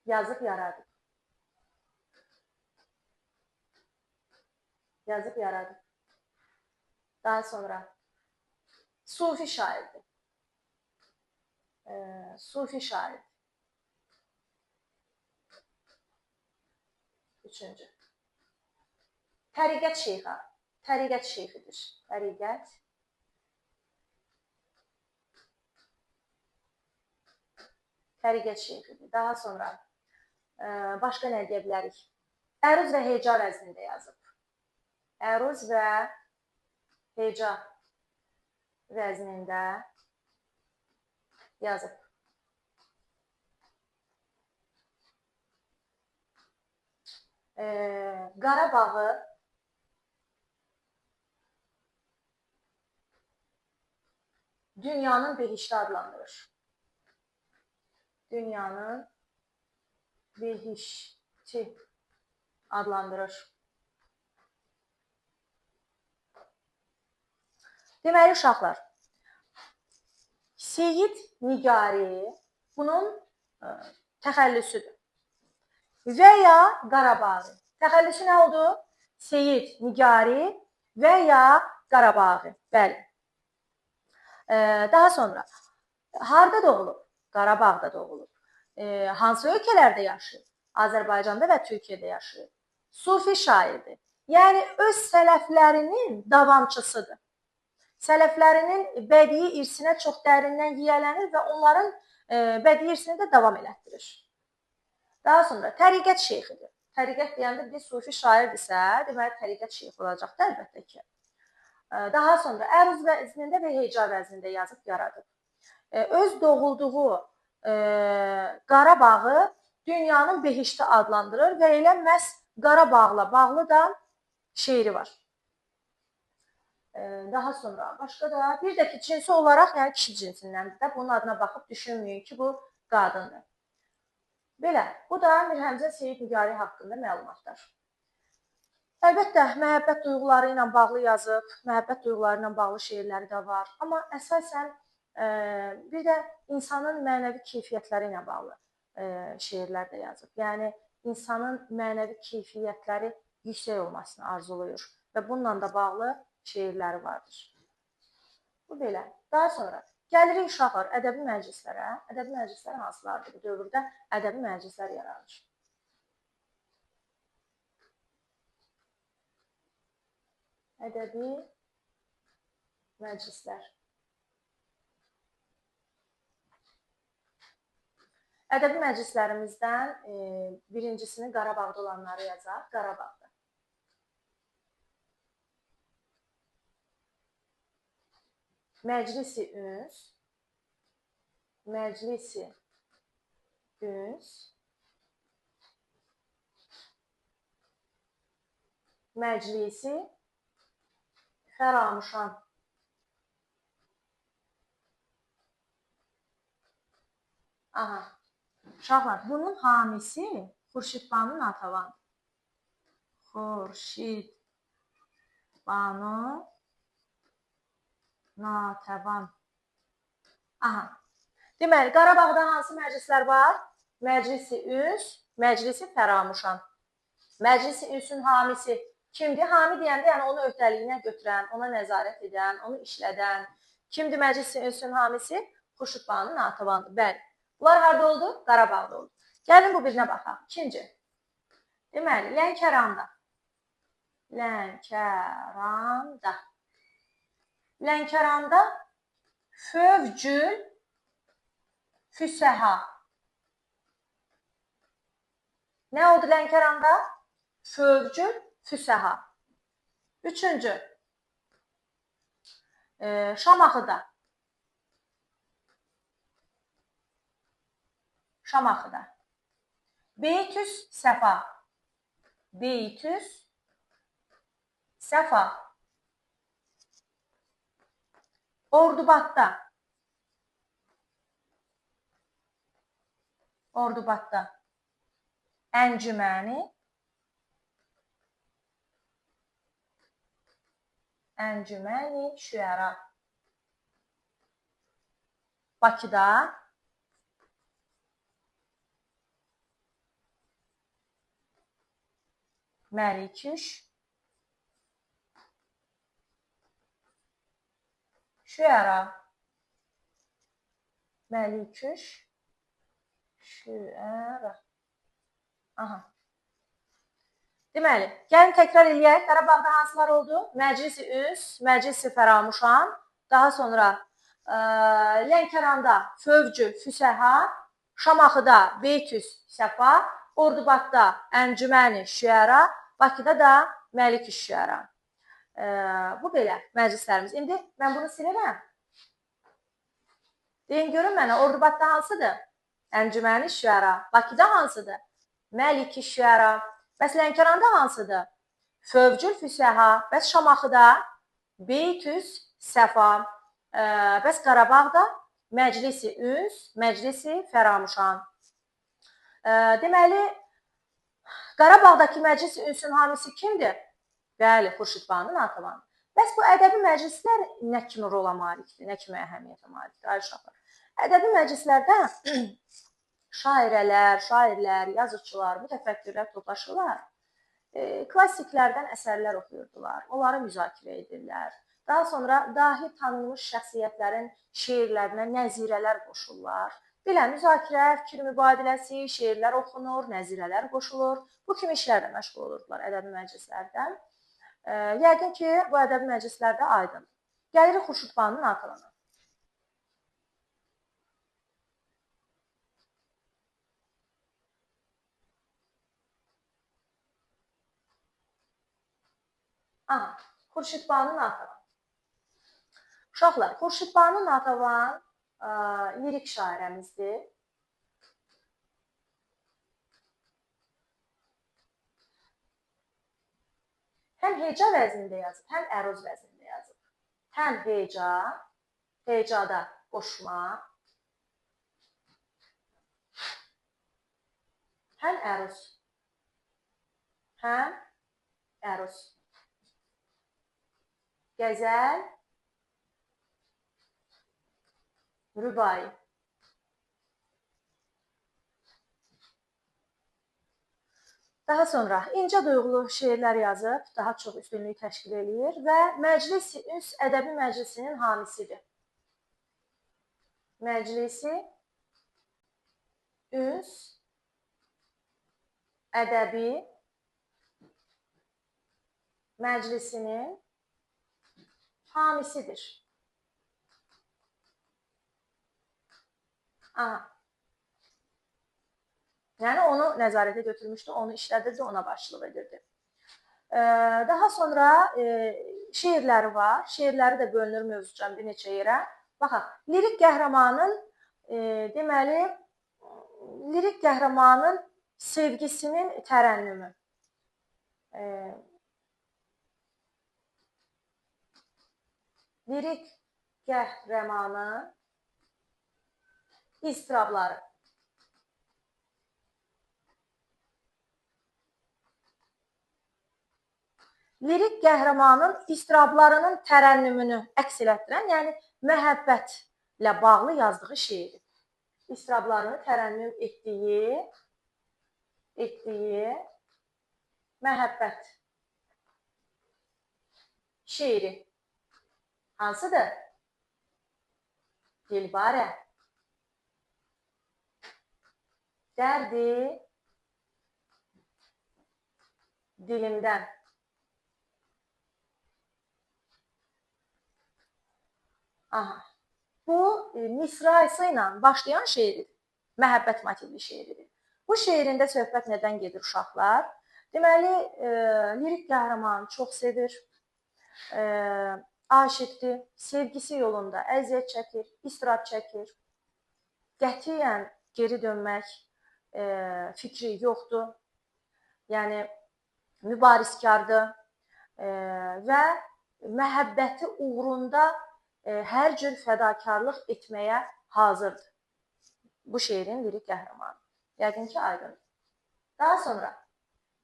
yazıb yaradıb. Daha sonra Sufi şairdir. Üçüncü. Təriqət şeyxidir. Təriqət şeyxidir. Daha sonra başqa nə deyə bilərik? Əruz və heca vəznində yazıb. Əruz və heca vəznində yazıb. Qarabağı dünyanın behişti adlandırır. Dünyanın behişti adlandırır. Deməli, uşaqlar, Seyid Nigari bunun təxəllüsüdür. Və ya Qarabağı. Təxəllüsü nə oldu? Seyid Nigari və ya Qarabağı. Bəli. Daha sonra, harada doğulub? Qarabağda doğulub. Hansı ölkələrdə yaşayıb? Azərbaycanda və Türkiyədə yaşayıb. Sufi şairdir. Yəni, öz sələflərinin davamçısıdır. Sələflərinin bədii irsinə çox dərindən yiyələnir və onların bədii irsini də davam elətdirir. Daha sonra, təriqət şeyxidir. Təriqət deyəndə bir sufi şairdirsə, deməli, təriqət şeyxi olacaqdır, əlbəttə ki. Daha sonra, əruz vəznində və heca vəznində yazıb yaradıb. Öz doğulduğu Qarabağı dünyanın behişti adlandırır və elə məhz Qarabağla bağlı da şeiri var. Daha sonra, başqa da bir də ki, cinsi olaraq, yəni kişi cinsindəndir də, bunun adına baxıb düşünməyin ki, bu qadındır. Belə, bu da Mir Həmzə Seyid Nigari haqqında məlumatlar. Əlbəttə, məhəbbət duyğuları ilə bağlı yazıb, məhəbbət duyğuları ilə bağlı şeirləri də var. Amma əsasən bir də insanın mənəvi keyfiyyətləri ilə bağlı şeirlər də yazıb. Yəni, insanın mənəvi keyfiyyətləri yüksək olmasını arzulayır və bununla da bağlı şeirləri vardır. Bu belə. Daha sonra, Gəlirik uşaqlar ədəbi məclislərə. Ədəbi məclislər hansılardır? Bu dövrdə ədəbi məclislər yaranır. Ədəbi məclislər. Ədəbi məclislərimizdən birincisini Qarabağda olanları yazaq. Qarabağda. Məclisi üns. Məclisi üns. Məclisi Fəramuşan. Aha. Uşaqlar, bunun hamisi Xurşidbanu Natəvan. Xurşidbanu Natəvan. Aha. Deməli, Qarabağda hansı məclislər var? Məclisi üns, Məclisi Fəramuşan. Məclisi ünsün hamisi kimdir? Hami deyəndə, yəni onu öhdəliyinə götürən, ona nəzarət edən, onu işlədən. Kimdir Məclisi ünsün hamisi? Xurşidbanu Natəvandır. Bəli. Bunlar harada oldu? Qarabağda oldu. Gəlin bu birinə baxaq. İkinci. Deməli, Lənkəranda. Lənkəranda. Lənkəranda fövcül füsəha. Nə oldu Lənkəranda? Fövcül füsəha. Üçüncü. Şamaxıda. Şamaxıda. Beytüs Səfa. Beytüs Səfa. Ordubadda. Ordubadda. Əncüməni. Əncüməni Şüəra. Bakıda. Məliküş Şüəra. Məliküş Şüəra. Aha. Deməli, gəlin təkrar eləyək. Qarabağda hansılar oldu? Məclisi üns, Məclisi Fəramuşan, daha sonra Lənkəranda fövcü füsəha, Şamaxıda Beytüs Səfa, Ordubadda Əncüməni Şüəra, Bakıda da Məliküş Şüəra. Bu belə məclislərimiz. İndi mən bunu silirəm. Deyin görün mənə, Ordubadda hansıdır? Əncüməni Şüəra. Bakıda hansıdır? Məliküş Şüəra. Bəs Lənkəranda hansıdır? Fövcül füsəha. Bəs Şamaxıda Beytüs Səfa. Bəs Qarabağda Məclisi üns, Məclisi Fəramuşan. Deməli, Qarabağdakı Məclisi ünsün hamisi kimdir? Bəli, Xurşidbanu Natəvan. Bəs bu ədəbi məclislər nə kimi rola malikdir, nə kimi əhəmiyyətə malikdir? Ay uşaqlar. Ədəbi məclislərdə şairələr, şairlər, yazıçılar, mütəfəkkirlər toplaşırlar. Klassiklərdən əsərlər oxuyurdular, onları müzakirə edirlər. Daha sonra dahi tanınmış şəxsiyyətlərin şeirlərinə nəzirələr qoşurlar. Belə müzakirə, fikir mübadiləsi, şeirlər oxunur, nəzirələr qoşulur. Bu kimi işlərlə məşğul olurdular ədəbi məclislərdən. Yəqin ki, bu ədəbi məclislərdə aydındır. Gəlirik Xurşidbanu Natəvana. Aha, Xurşidbanu Natəvan. Uşaqlar, Xurşidbanu Natəvan lirik şairəmizdir. Həm heca vəznində yazıb, həm əruz vəznində yazıb. Həm heca, hecada qoşma, həm əruz, həm əruz. Gəzəl, rübai. Daha sonra incə duyğulu şeirlər yazıb, daha çox üstünlük təşkil edir və Məclis-i Üns ədəbi məclisinin hamisidir. Məclisi Üns Ədəbi Məclisinin hamisidir. Aha. Yəni onu nəzarətə götürmüşdü, onu işlədirdi, ona başçılıq edirdi. Daha sonra şeirləri var. Şeirləri də bölünür mövzucan bir neçə yerə. Baxaq, lirik qəhrəmanın deməli lirik qəhrəmanın sevgisinin tərənnümü. Lirik qəhrəmanın istirabları. Lirik qəhrəmanın istirablarının tərənnümünü əks elətdirən, yəni məhəbbətlə bağlı yazdığı şeiri. İstirablarını tərənnüm etdiyi məhəbbət şeiri hansıdır? Dilbarə. Dərdi dilimdən. Aha. Bu misrası ilə başlayan şeiridir. Məhəbbət motivli şeiridir. Bu şeirində söhbət nədən gedir uşaqlar? Deməli, lirik qəhrəmanı çox sevir, aşiqdir, sevgisi yolunda əziyyət çəkir, istirab çəkir. Qətiyyən geri dönmək fikri yoxdur. Yəni, mübarizkardır və məhəbbəti uğrunda hər cür fədakarlıq etməyə hazırdır. Bu şeirin lirik qəhrəmanı. Yəqin ki, aydındır. Daha sonra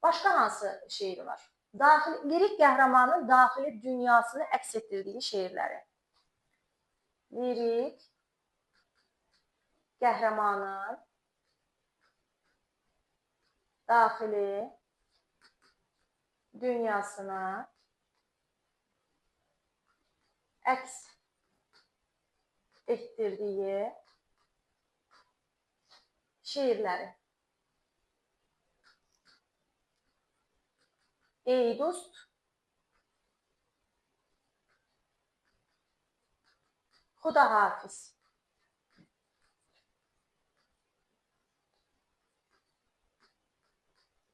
başqa hansı şeiri var? Lirik qəhrəmanın daxili dünyasını əks etdirdiyi şeirləri. Lirik qəhrəmanın daxili dünyasına əks etdirdiyi şeirləri. Ey dost, Xuda hafiz.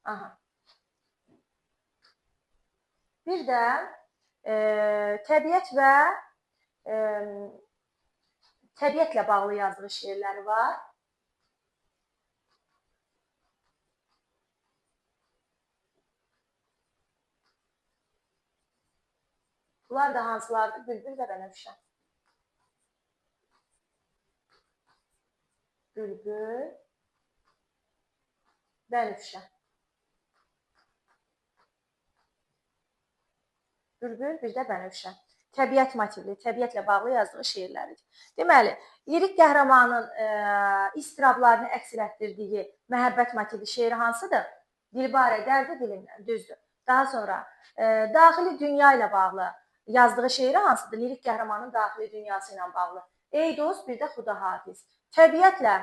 Aha. Bir də təbiət və təbiətlə bağlı yazdığı şeirləri var. Bunlar da hansılardır? Bülbül və Bənövşə. Bülbül, Bənövşə. Bülbül, bir də Bənövşə. Təbiət motivli, təbiətlə bağlı yazdığı şeirləridir. Deməli, lirik qəhrəmanın istirablarını əks elətdirdiyi məhəbbət motivli şeiri hansıdır? Dilbarə, dərdi dilimdən, düzdür. Daha sonra daxili dünya ilə bağlı yazdığı şeiri hansıdır? Lirik qəhrəmanın daxili dünyası ilə bağlı. Ey dost, bir də Xuda hafiz. Təbiətlə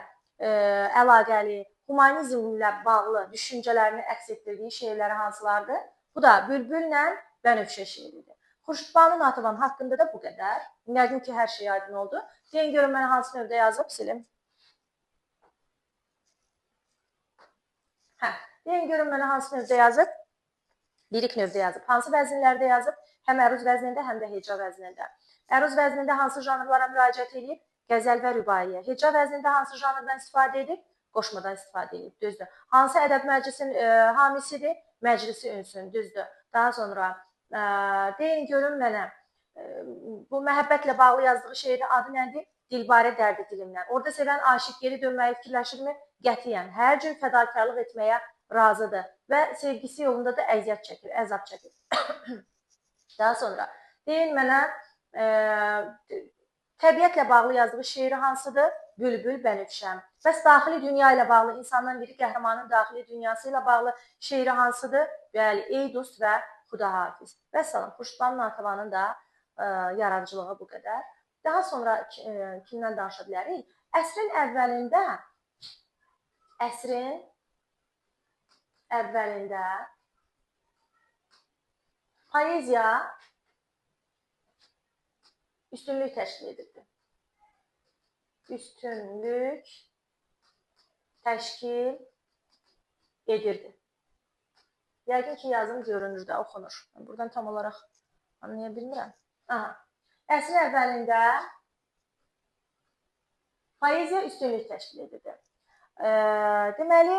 əlaqəli, humanizmlə bağlı düşüncələrini əks etdirdiyi şeirləri hansılardır? Bu da Bülbüllə Bənövşə şeiridir. Xurşudbanu Natəvan haqqında da bu qədər. Yəqin ki, hər şey aydın oldu. Deyin görün mənə hansı növdə yazıb, silim. Deyin görün mənə hansı növdə yazıb? Lirik növdə yazıb. Hansı vəzinlərdə yazıb? Həm əruz vəznində, həm də heca vəznində. Əruz vəznində hansı janrlara müraciət edib? Qəzəl və rübaiyə. Heca vəznində hansı janrdan istifadə edib? Qoşmadan istifadə edib, düzdür. Hansı ədəb məclisinin hamisidir? Məclisi Ünsün, düzdür. Daha sonra deyin görün mənə, bu məhəbbətlə bağlı yazdığı şeirin adı nədir? Dilbarə dərdi dilimdən. Orada sevən aşiq geri dönməyi fikirləşirmi? Qətiyyən. Hər cür fədakarlıq etməyə razıdır və sevgisi yolunda da əziyyət çəkir, əzab çəkir. Daha sonra deyin mənə, təbiətlə bağlı yazdığı şeiri hansıdır? Bülbül, Bənövşəm. Bəs daxili dünya ilə bağlı, insandan lirik qəhrəmanın daxili dünyası ilə bağlı şeiri hansıdır? Bəli, ey dost və Xuda hafiz. Vəssalam, Xurşudbanu Natəvanın da yaradıcılığı bu qədər. Daha sonra kimdən danışa bilərik? Əsrin əvvəlində poeziya üstünlük təşkil edirdi. Üstünlük təşkil edirdi. Yəqin ki, yazım görünür də, oxunur. Buradan tam olaraq anlaya bilmirəm. Əsrin əvvəlində poeziya üstünlük təşkil edirdi. Deməli,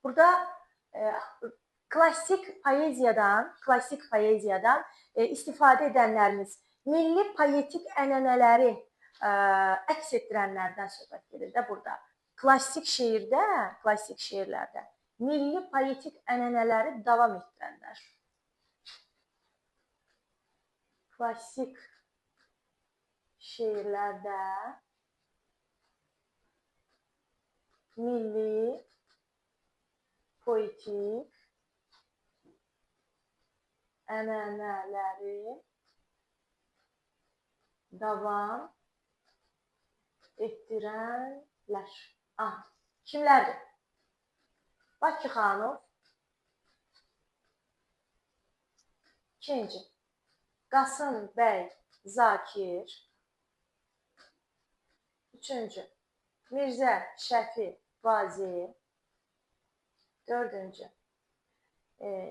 burada klassik poeziyadan istifadə edənlərimiz milli poetik ənənələri əks etdirənlərdən söhbət gedir də burada. Klassik şeirlərdə milli poetik ənənələri davam etdirənlər. Klassik şeirlərdə milli poetik ənənələri davam etdirənlər. Kimlərdir? Bakı xanım. İkinci, Qasım bəy Zakir. Üçüncü, Mirzə Şəfi Vazi. Dördüncü,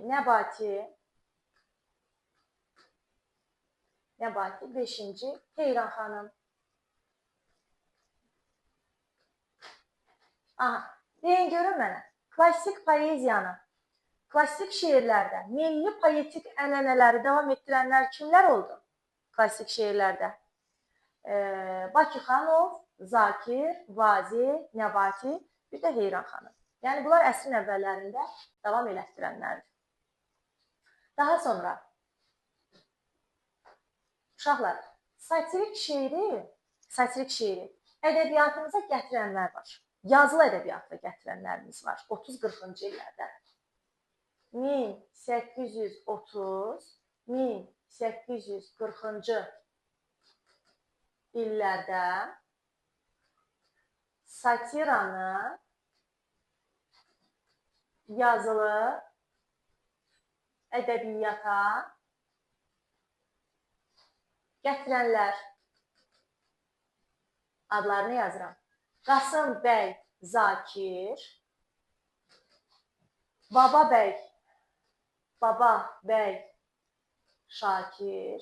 Nəbati. Beşinci, Heyran xanım. Deyin görün mənə, klassik poeziyanı, klassik şeirlərdə milli poetik ənənələri davam etdirənlər kimlər oldu? Klassik şeirlərdə Bakı xanım, Zakir, Vazi, Nəbati, bir də Heyran xanım. Yəni, bunlar əsrin əvvəllərində davam elətdirənlərdir. Daha sonra, uşaqlar, satirik şeiri ədəbiyyatımıza gətirənlər var. Yazılı ədəbiyyatda gətirənlərimiz var 30-40-cı illərdə. 1830-1840-cı illərdə satiranı yazılı ədəbiyyata gətirənlər adlarını yazıram. Qasım bəy Zakir, Baba bəy Şakir,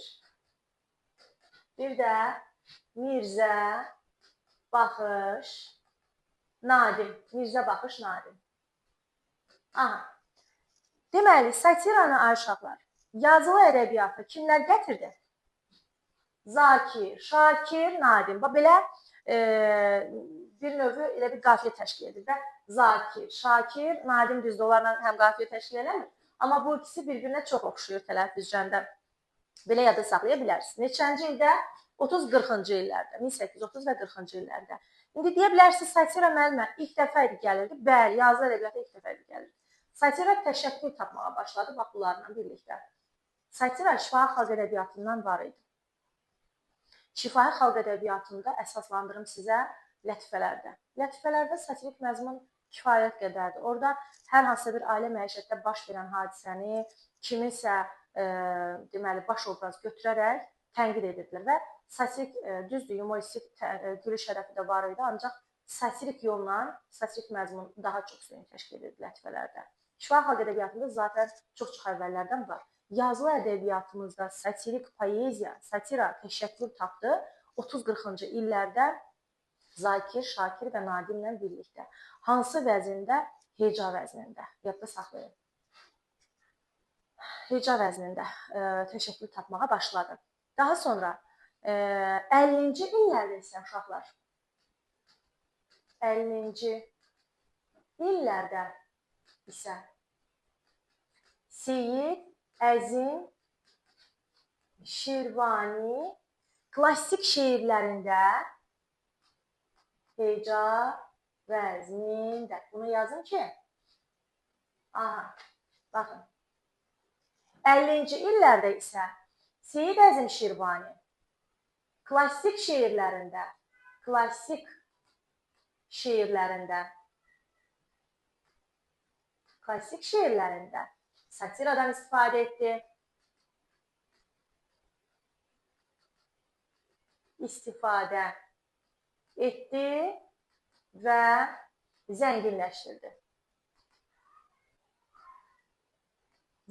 bir də Mirzə Baxış Nadim. Deməli, satiranı uşaqlar, yazılı ədəbiyyatı kimlər gətirdi? Zakir, Şakir, Nadim. Belə bir növü elə bir qafiyə təşkil edir də. Zakir, Şakir, Nadim düzdür, onlarla həm qafiyə təşkil eləmir. Amma bu ikisi bir-birinə çox oxşuyur tələffüzcəndə. Belə yadda saxlaya bilərsiniz. Neçənci ildə? 30-40-cı illərdə, 1830 və 40-cı illərdə. İndi deyə bilərsiniz, satira müəllimə ilk dəfə idi gəlirdi. Bəli, yazılı ədəbiyyata ilk dəfə idi gəlirdi. Satira təşəkkül tapmağa başladı, bax bunlarla birlikdə. Satira şifahi xalq ədəbiyyatından var idi. Şifahi xalq ədəbiyyatında əsaslandırım sizə lətifələrdə. Lətifələrdə satirik məzmun kifayət qədərdir. Orada hər hansısa bir ailə məişətdə baş verən hadisəni kiminsə deməli baş obraz götürərək tənqid edirdilər və satirik, düzdür, humoristik gülüş hədəfi də var idi, ancaq satirik yolla satirik məzmun daha çox üstünlük təşkil edirdi lətifələrdə. Şifahi xalq ədəbiyyatında zaten çox əvvəllərdən var. Yazılı ədəbiyyatımızda satirik poeziya, satira təşəkkül tapdı 30-40-cı illərdə Zakir, Şakir və Nadimlə birlikdə. Hansı vəzində? Heca vəznində. Yadda saxlayın. Heca vəznində təşəkkül tapmağa başladı. Daha sonra 50-ci illərdə isə uşaqlar, 50-ci illərdə isə Seyid Əzim Şirvani klassik şeirlərində heca vəznində. Bunu yazın ki, baxın. 50-ci illərdə isə Seyid Əzim Şirvani klassik şeirlərində satiradan istifadə etdi və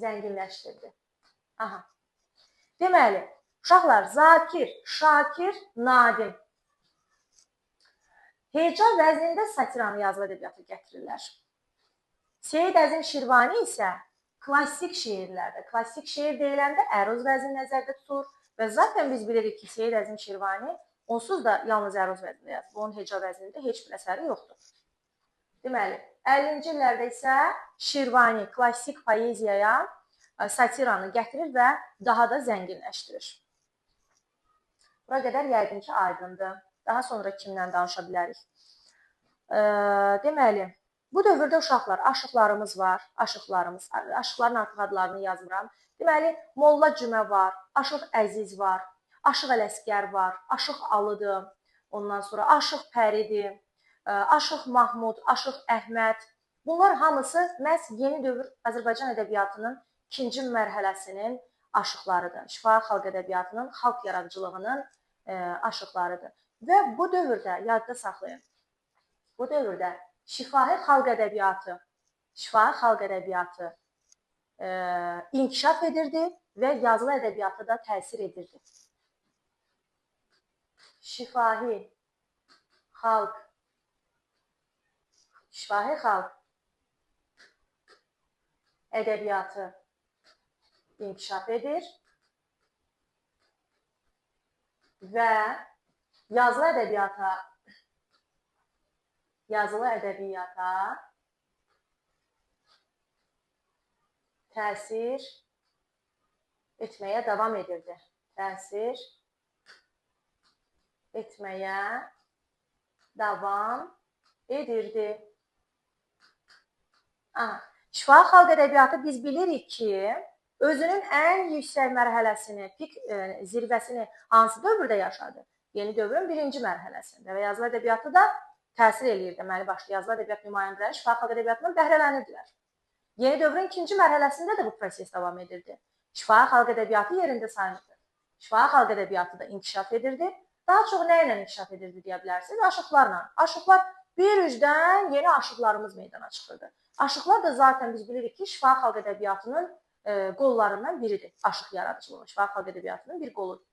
zənginləşdirdi. Aha. Deməli, uşaqlar, Zakir, Şakir, Nadim. Heca vəznində satiranı yazılı ədəbiyyata gətirirlər. Seyid Əzim Şirvani isə klassik şeirlərdə, klassik şeir deyiləndə əruz vəzni nəzərdə tutur və zaten biz bilirik ki, Seyid Əzim Şirvani onsuz da yalnız əruz vəznində yazır. Onun heca vəznində heç bir əsəri yoxdur. Deməli, 50-ci illərdə isə Şirvani klassik poeziyaya satiranı gətirir və daha da zənginləşdirir. Bura qədər yəqin ki, aydındır. Daha sonra kimdən danışa bilərik? Deməli, bu dövrdə uşaqlar, aşıqlarımız var. Aşıqların artıq adlarını yazmıram. Deməli, Molla Cümə var, Aşıq Əziz var, Aşıq Ələsgər var, Aşıq Alıdır, ondan sonra Aşıq Pəridir, Aşıq Mahmud, Aşıq Əhməd. Bunlar hamısı məhz yeni dövr Azərbaycan ədəbiyyatının ikinci mərhələsinin aşıqlarıdır. Şifahi xalq ədəbiyyatının, xalq yaradıcılığının aşıqlarıdır. Və bu dövrdə, yadda saxlayın, bu dövrdə şifahi xalq ədəbiyyatı inkişaf edirdi və yazılı ədəbiyyata da təsir edirdi. Şifahi xalq ədəbiyyatı inkişaf edir və yazılı ədəbiyyata təsir etməyə davam edirdi. Şifahi xalq ədəbiyyatı biz bilirik ki, özünün ən yüksək mərhələsini, pik zirvəsini hansı dövrdə yaşadı? Yeni dövrün birinci mərhələsində və yazılı ədəbiyyatı da təsir eləyir. Deməli, başlı yazılı ədəbiyyat nümayəndələri şifahi xalq ədəbiyyatından bəhrələnirdilər. Yeni dövrün ikinci mərhələsində də bu proses davam edirdi. Şifahi xalq ədəbiyyatı yerində sayılırdı. Şifahi xalq ədəbiyyatı da inkişaf edirdi. Daha çox nə ilə inkişaf edirdi deyə bilərsiniz? Aşıqlarla. Aşıqlar bir üzdən yeni aşıqlarımız meydana çıxırdı. Aşıqlar da zaten biz bilirik ki, şifahi xalq ədəbiyyatının qollarından biridir. Aşıq yaradıcılığı. Şifahi xalq ədəbiyyatının bir qoludur.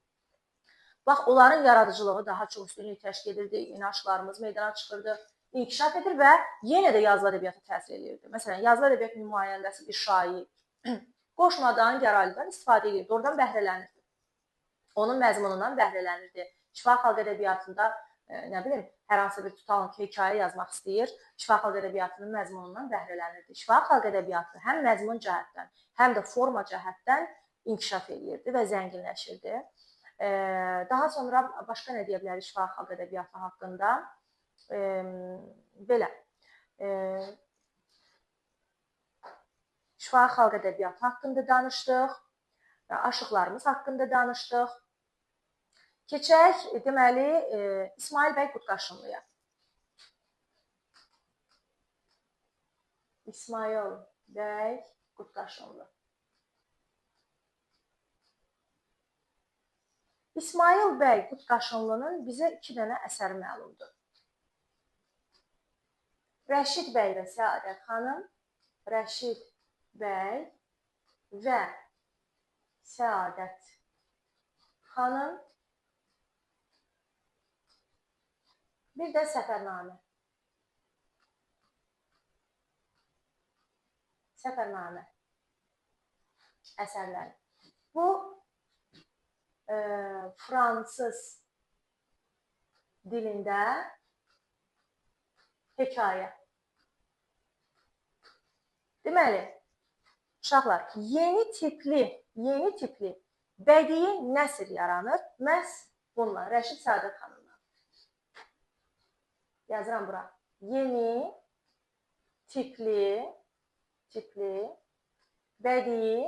Bax, onların yaradıcılığı daha çox üstünlük təşkil edirdi. Yeni aşıqlarımız meydana çıxırdı. İnkişaf edir və yenə də yazılı ədəbiyyata təsir edirdi. Məsələn, yazılı ədəbiyyat nümayəndəsi bir şair qoşmadan, gəraylıdan istifadə edirdi. Oradan bəhrələnirdi. Onun məzmunundan bəhrələnirdi. Şifahi xalq ədəbiyyatında, nə bilim, hər hansı bir tutalım ki, hekayə yazmaq istəyir, şifahi xalq ədəbiyyatının məzmunundan bəhrələnirdi. Şifahi xalq ədəbiyyatı həm məzmun cəhətdən, həm də forma cəhətdən inkişaf edirdi və zənginləşirdi. Daha sonra başqa nə deyə bilərik şifahi xalq ədəbiyyatı haqqında? Belə, şifahi xalq ədəbiyyatı haqqında danışdıq, aşıqlarımız haqqında danışdıq. Keçək, deməli, İsmail bəy Qutqaşınlıya. İsmail bəy Qutqaşınlı. İsmail bəy Qutqaşınlının bizə 2 dənə əsəri məlumdur. Rəşid bəy və Səadət xanım, Rəşid bəy və Səadət xanım, bir də Səfərnamə. Səfərnamə əsərləri. Bu, fransız dilində hekayə. Deməli, uşaqlar, yeni tipli bədii nəsr yaranır məhz bununla, Rəşid Səadət xanımla. Yazıram bura. Yeni tipli bədii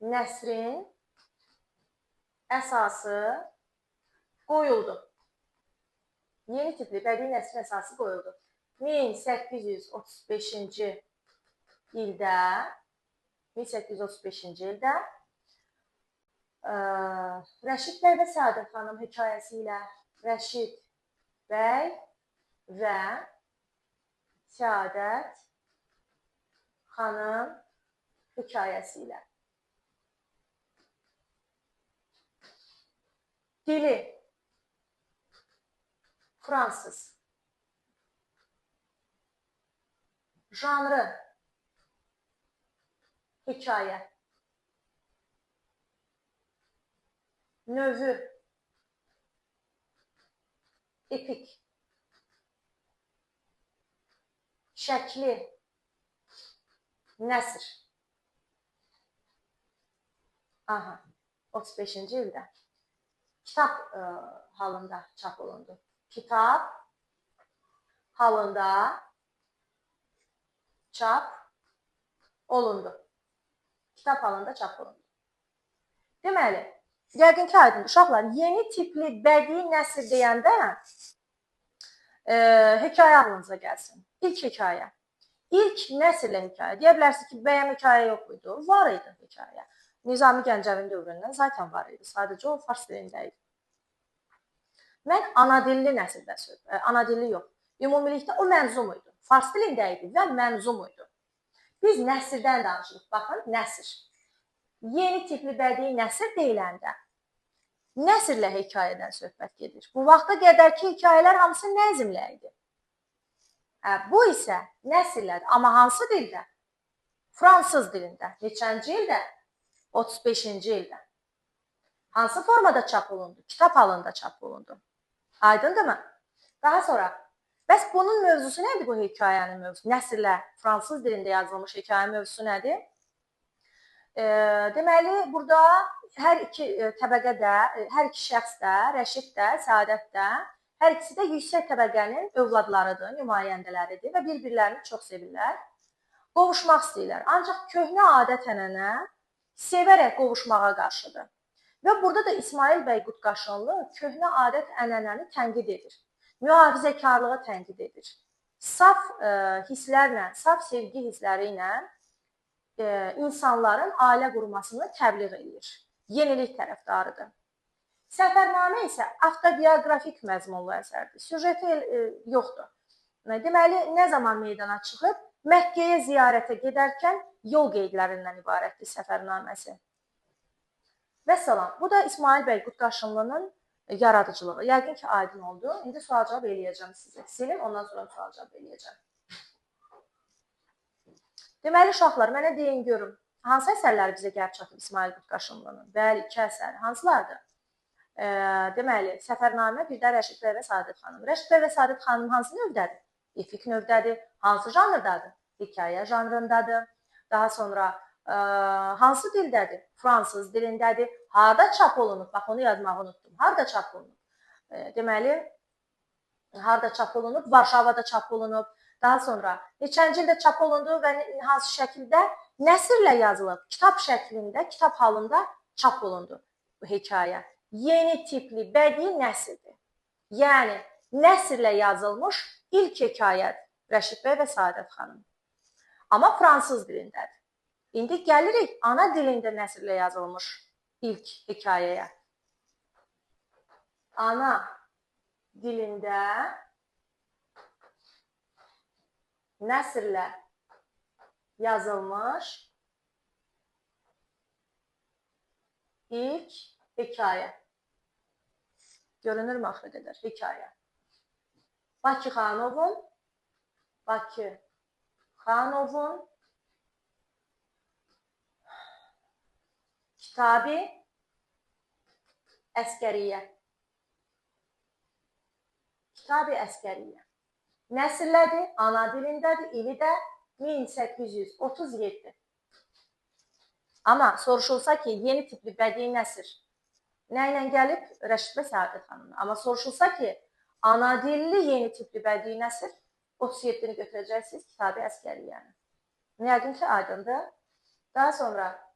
nəsrin əsası qoyuldu. Yeni tipli bədii nəsrin əsası qoyuldu. 1835-ci ildə Rəşid bəy və Səadət xanım hekayəsi ilə Rəşid bəy və Səadət xanım hekayəsi ilə dili fransız, janrı hekayə, növü epik, şəkli nəsr. 35-ci ildə kitab halında çap olundu. Kitab halında çap olundu. Kitab halında çap olundu. Deməli, yəqin ki, aydın uşaqlar, yeni tipli bədii nəsr deyəndə hekayə ağlınıza gəlsin. İlk hekayə. İlk nəsrlə hekayə. Deyə bilərsiniz ki, bəyəm hekayə yox idi. Var idi hekayə. Nizami Gəncəvin dövründən zaten var idi. Sadəcə o fars dilində idi. Mən anadilli nəsrdə söhbət, anadilli yox. Ümumilikdə o mənzum idi. Fars dilində idi və mənzum idi. Biz nəsrdən danışırıq. Baxın, nəsr. Yeni tipli bədii nəsr deyiləndə nəsrlə hekayədən söhbət gedir. Bu vaxta qədərki hekayələr hamısı nəzmlə idi. Bu isə nəsrlədir. Amma hansı dildə? Fransız dilində. Neçənci ildə? 35-ci ildə. Hansı formada çap olundu? Kitab halında çap olundu. Aydındır mı? Daha sonra, bəs bunun mövzusu nədir bu hekayənin mövzusu? Nəsrlə fransız dilində yazılmış hekayə mövzusu nədir? Deməli, burada hər iki təbəqədə, hər iki şəxs də, Rəşid də, Səadət də, hər ikisi də yüksək təbəqənin övladlarıdır, nümayəndələridir və bir-birlərini çox sevirlər. Qovuşmaq istəyirlər. Ancaq köhnə adət-ənənə sevərək qovuşmağa qarşıdır. Və burada da İsmail bəy Qutqaşınlı köhnə adət-ənənəni tənqid edir. Mühafizəkarlığı tənqid edir. Saf hisslərlə, saf sevgi hissləri ilə insanların ailə qurmasını təbliğ edir. Yenilik tərəfdarıdır. Səfərnamə isə avtobioqrafik məzmunlu əsərdir. Süjeti yoxdur. Deməli, nə zaman meydana çıxıb? Məkkəyə ziyarətə gedərkən yol qeydlərindən ibarətdir səfərnaməsi. Vəssalam. Bu da İsmail bəy Qutqaşınlının yaradıcılığı. Yəqin ki, aydın oldu. İndi sual-cavab eləyəcəm sizə. Silim, ondan sonra sual-cavab eləyəcəm. Deməli, uşaqlar, mənə deyin görüm, hansı əsərləri bizə gəlib çatıb İsmail Qutqaşınlının? Bəli, 2 əsər. Hansılardır? Deməli, Səfərnamə, bir də Rəşid bəy və Səadət xanım. Rəşid bəy və Səadət xanım hansı növdədir? Epik növdədir. Hansı janrdadır? Hekayə janrındadır. Daha sonra hansı dildədir? Fransız dilindədir. Harda çap olunub? Bax, onu yazmağı unutdum. Harda çap olunub? Deməli, harda çap olunub? Varşavada çap olunub. Daha sonra neçənci ildə çap olundu və hansı şəkildə? Nəsrlə yazılıb, kitab şəklində, kitab halında çap olundu bu hekayə. Yeni tipli bədii nəsrdir. Yəni, nəsrlə yazılmış ilk hekayədir Rəşid bəy və Səadət xanım. Amma fransız dilindədir. İndi gəlirik ana dilində nəsrlə yazılmış ilk hekayəyə. Ana dilində nəsrlə yazılmış ilk hekayə. Görünürmü axıra qədər hekayə? Bakı xanovun Kitab-ı Əskəriyyə. Kitab-ı Əskəriyyə. Nəsrlədir, ana dilindədir, ili də 1837. Amma soruşulsa ki, yeni tipli bədii nəsr nə ilə gəlib? Rəşid bəy Səadət xanımla. Amma soruşulsa ki, ana dilli yeni tipli bədii nəsr 37-ni götürəcəksiniz Kitab-ı Əskəriyyəni. Yəqin ki, aydındır. Daha sonra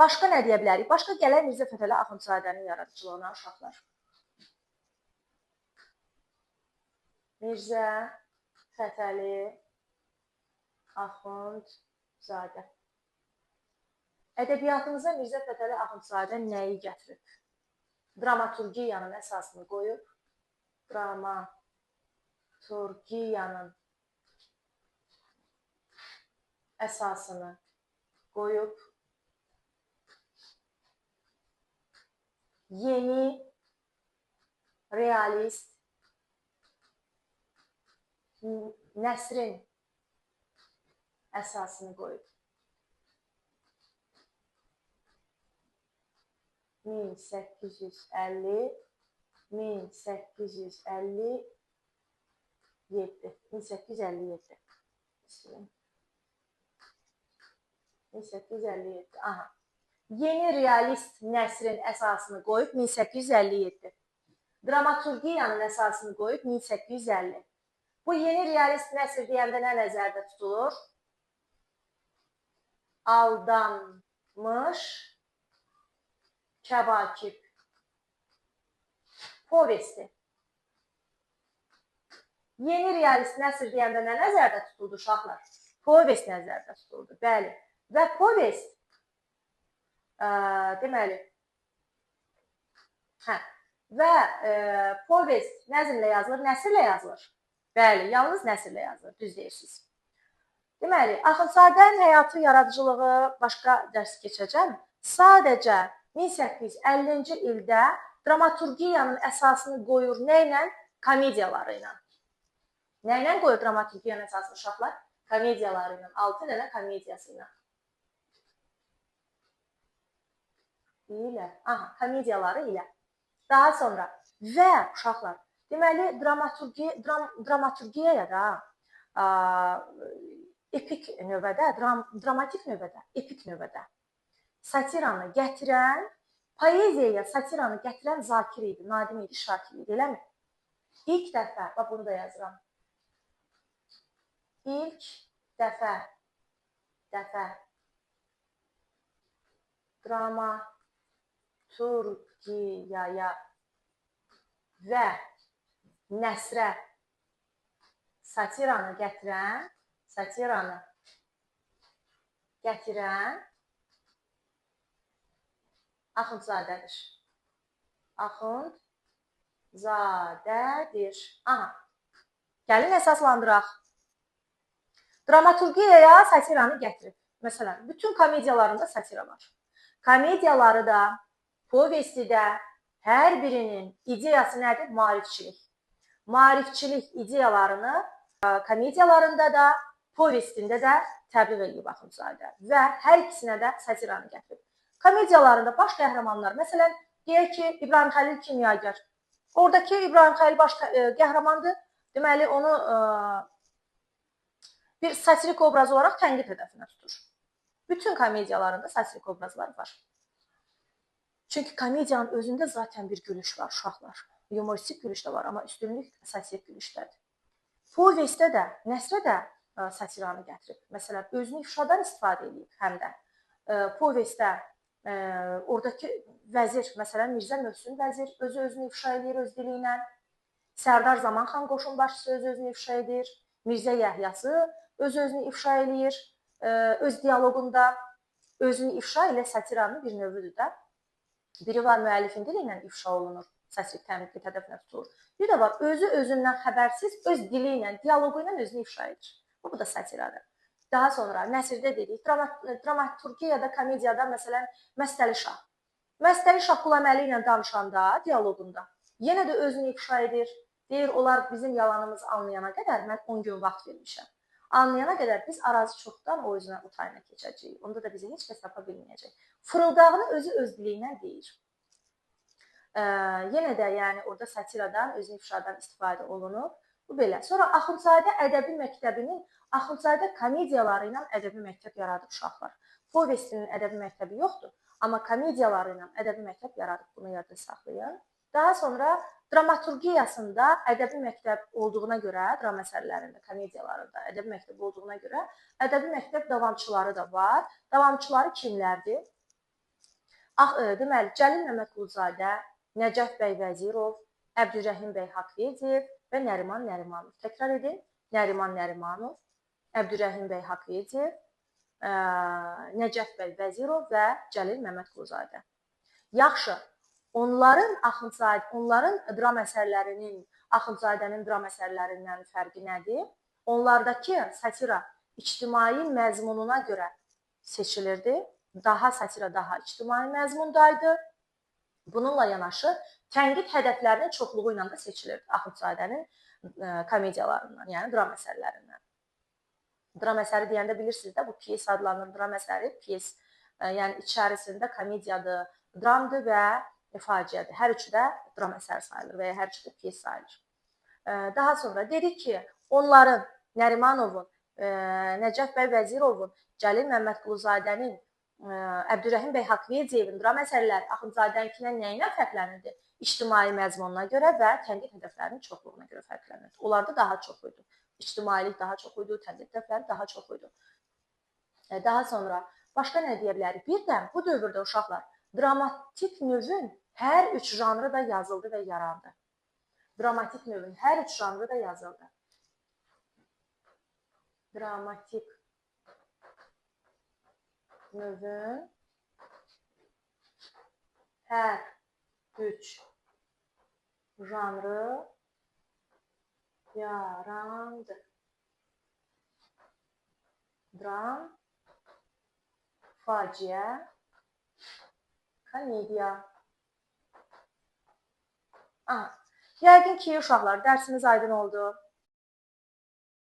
Başqa nə deyə bilərik? Başqa gələk Mirzə Fətəli Axundzadənin yaradıcılığına uşaqlar. Mirzə Fətəli Axundzadə. Ədəbiyyatımıza Mirzə Fətəli Axundzadə nəyi gətirib? Dramaturgiyanın əsasını qoyub, dramaturgiyanın əsasını qoyub, yeni realist nəsrin əsasını qoyub. 1857 aha. Yeni realist nəsrin əsasını qoyub 1857. Dramaturgiyanın əsasını qoyub 1850. Bu yeni realist nəsr deyəndə nə nəzərdə tutulur? Aldanmış Kəvakib povesti. Yeni realist nəsr deyəndə nə nəzərdə tutuldu uşaqlar? Povest nəzərdə tutuldu, bəli. Və povest, deməli, povest nəzmlə yazılır, nəsrlə yazılır. Bəli, yalnız nəsrlə yazılır, düz deyirsiniz. Deməli, Axundzadənin həyatı, yaradıcılığı, başqa dərs keçəcəm. Sadəcə 1850-ci ildə dramaturgiyanın əsasını qoyur nə ilə? Komediyaları ilə. Nə ilə qoyur dramaturgiyanın əsasını uşaqlar? Komediyaları ilə, 6 dənə komediyası ilə. Komediyaları ilə. Daha sonra və uşaqlar, deməli, dramaturgiyaya da epik növbədə, dramatik növbədə, epik növbədə satiranı gətirən, poeziyaya satiranı gətirən Zakir idi, Nadim idi, Şakir idi, eləmi? İlk dəfə, bax bunu da yazıram. İlk dəfə dramaturgiyaya və nəsrə satiranı gətirən Axundzadədir. Axundzadədir. Gəlin əsaslandıraq. Dramaturgiyaya satiranı gətirib. Məsələn, bütün komediyalarında satira var. Komediyaları da, povesti də, hər birinin ideyası nədir? Maarifçilik. Maarifçilik ideyalarını komediyalarında da, povestində də təbliğ edib Axundzadə və hər ikisinə də satiranı gətirib. Komediyalarında baş qəhrəmanlar, məsələn, deyək ki, İbrahim Xəlil Kimyagər. Oradakı İbrahim Xəlil baş qəhrəmandır. Deməli, onu bir satirik obraz olaraq tənqid hədəfinə tutur. Bütün komediyalarında satirik obrazlar var. Çünki komediyanın özündə zaten bir gülüş var, uşaqlar. Humoristik gülüş də var, amma üstünlük satirik gülüşdədir. Povestdə də, nəsrə də satiranı gətirib. Məsələn, özünü ifşadan istifadə edib həm də. Povestdə oradakı vəzir, məsələn, Mirzə Möhsün vəzir özünü ifşa edir öz dili ilə. Sərdar Zamanxan qoşun başçısı özünü ifşa edir. Mirzə Yəhyası özünü ifşa edir. Öz dialoqunda özünü ifşa ilə satiranın bir növüdür də. Biri var müəllifin dili ilə ifşa olunur, satirik tənqid hədəfinə tutulur. Bir də var özündən xəbərsiz, öz dili ilə, dialoqu ilə özünü ifşa edir. Bu da satiradır. Daha sonra nəsrdə dedik, dramaturgiyada, komediyada, məsələn, Məstəli Şah. Məstəli Şah Qulaməli ilə danışanda, dialoqunda, yenə də özünü ifşa edir. Deyir, onlar bizim yalanımızı anlayana qədər mən 10 gün vaxt vermişəm. Anlayana qədər biz arazı çoxdan o özünə utayına keçəcəyik. Onda da bizi heç kəs tapa bilməyəcək. Fırıldağını özü öz dili ilə deyir. Yenə də yəni orada satiradan, özünü ifşadan istifadə olunur. Bu belə. Sonra Axundzadə ədəbi məktəbinin, Axundzadə komediyaları ilə ədəbi məktəb yaradıb uşaqlar. Povestinin ədəbi məktəbi yoxdur, amma komediyaları ilə ədəbi məktəb yaradıb, bunu yadda saxlayın. Daha sonra dramaturgiyasında ədəbi məktəb olduğuna görə, dram əsərlərində, komediyalarında ədəbi məktəb olduğuna görə ədəbi məktəb davamçıları da var. Davamçıları kimlərdir? Deməli, Cəlil Məmmədquluzadə, Nəcəf bəy Vəzirov, Əbdürrəhim bəy Haqverdiyev və Nəriman Nərimanov. Təkrar edin. Nəriman Nərimanov, Əbdürrəhim bəy Haqverdiyev, Nəcəf bəy Vəzirov və Cəlil Məmmədquluzadə. Yaxşı, onların dram əsərlərinin, Axundzadənin dram əsərlərindən fərqi nədir? Onlardakı satira ictimai məzmununa görə seçilirdi. Satira daha ictimai məzmundaydı. Bununla yanaşı, tənqid hədəflərinin çoxluğu ilə də seçilirdi Axundzadənin komediyalarından, yəni dram əsərlərindən. Dram əsəri deyəndə bilirsiniz də, bu pyes adlanır, dram əsəri, pyes, yəni içərisində komediyadır, dramdır və faciədir. Hər üçü də dram əsəri sayılır və ya hər üçü də pyes sayılır. Daha sonra dedik ki, onların, Nərimanovun, Nəcəf bəy Vəzirovun, Cəlil Məmmədquluzadənin, Əbdürrəhim bəy Haqverdiyevin dram əsərləri Axundzadəninkindən nə ilə fərqlənirdi? İctimai məzmununa görə və tənqid hədəflərinin çoxluğuna görə fərqlənirdi. Onlarda daha çox idi. İctimailik daha çox idi, tənqid hədəfləri daha çox idi. Daha sonra başqa nə deyə bilərik? Bir də bu dövrdə uşaqlar dramatik növün hər üç janrı da yazıldı və yarandı. Dramatik növün hər üç janrı da yazıldı. Dramatik növün hər üç janrı yarandı. Dram, faciə, komediya. Yəqin ki, uşaqlar, dərsimiz aydın oldu.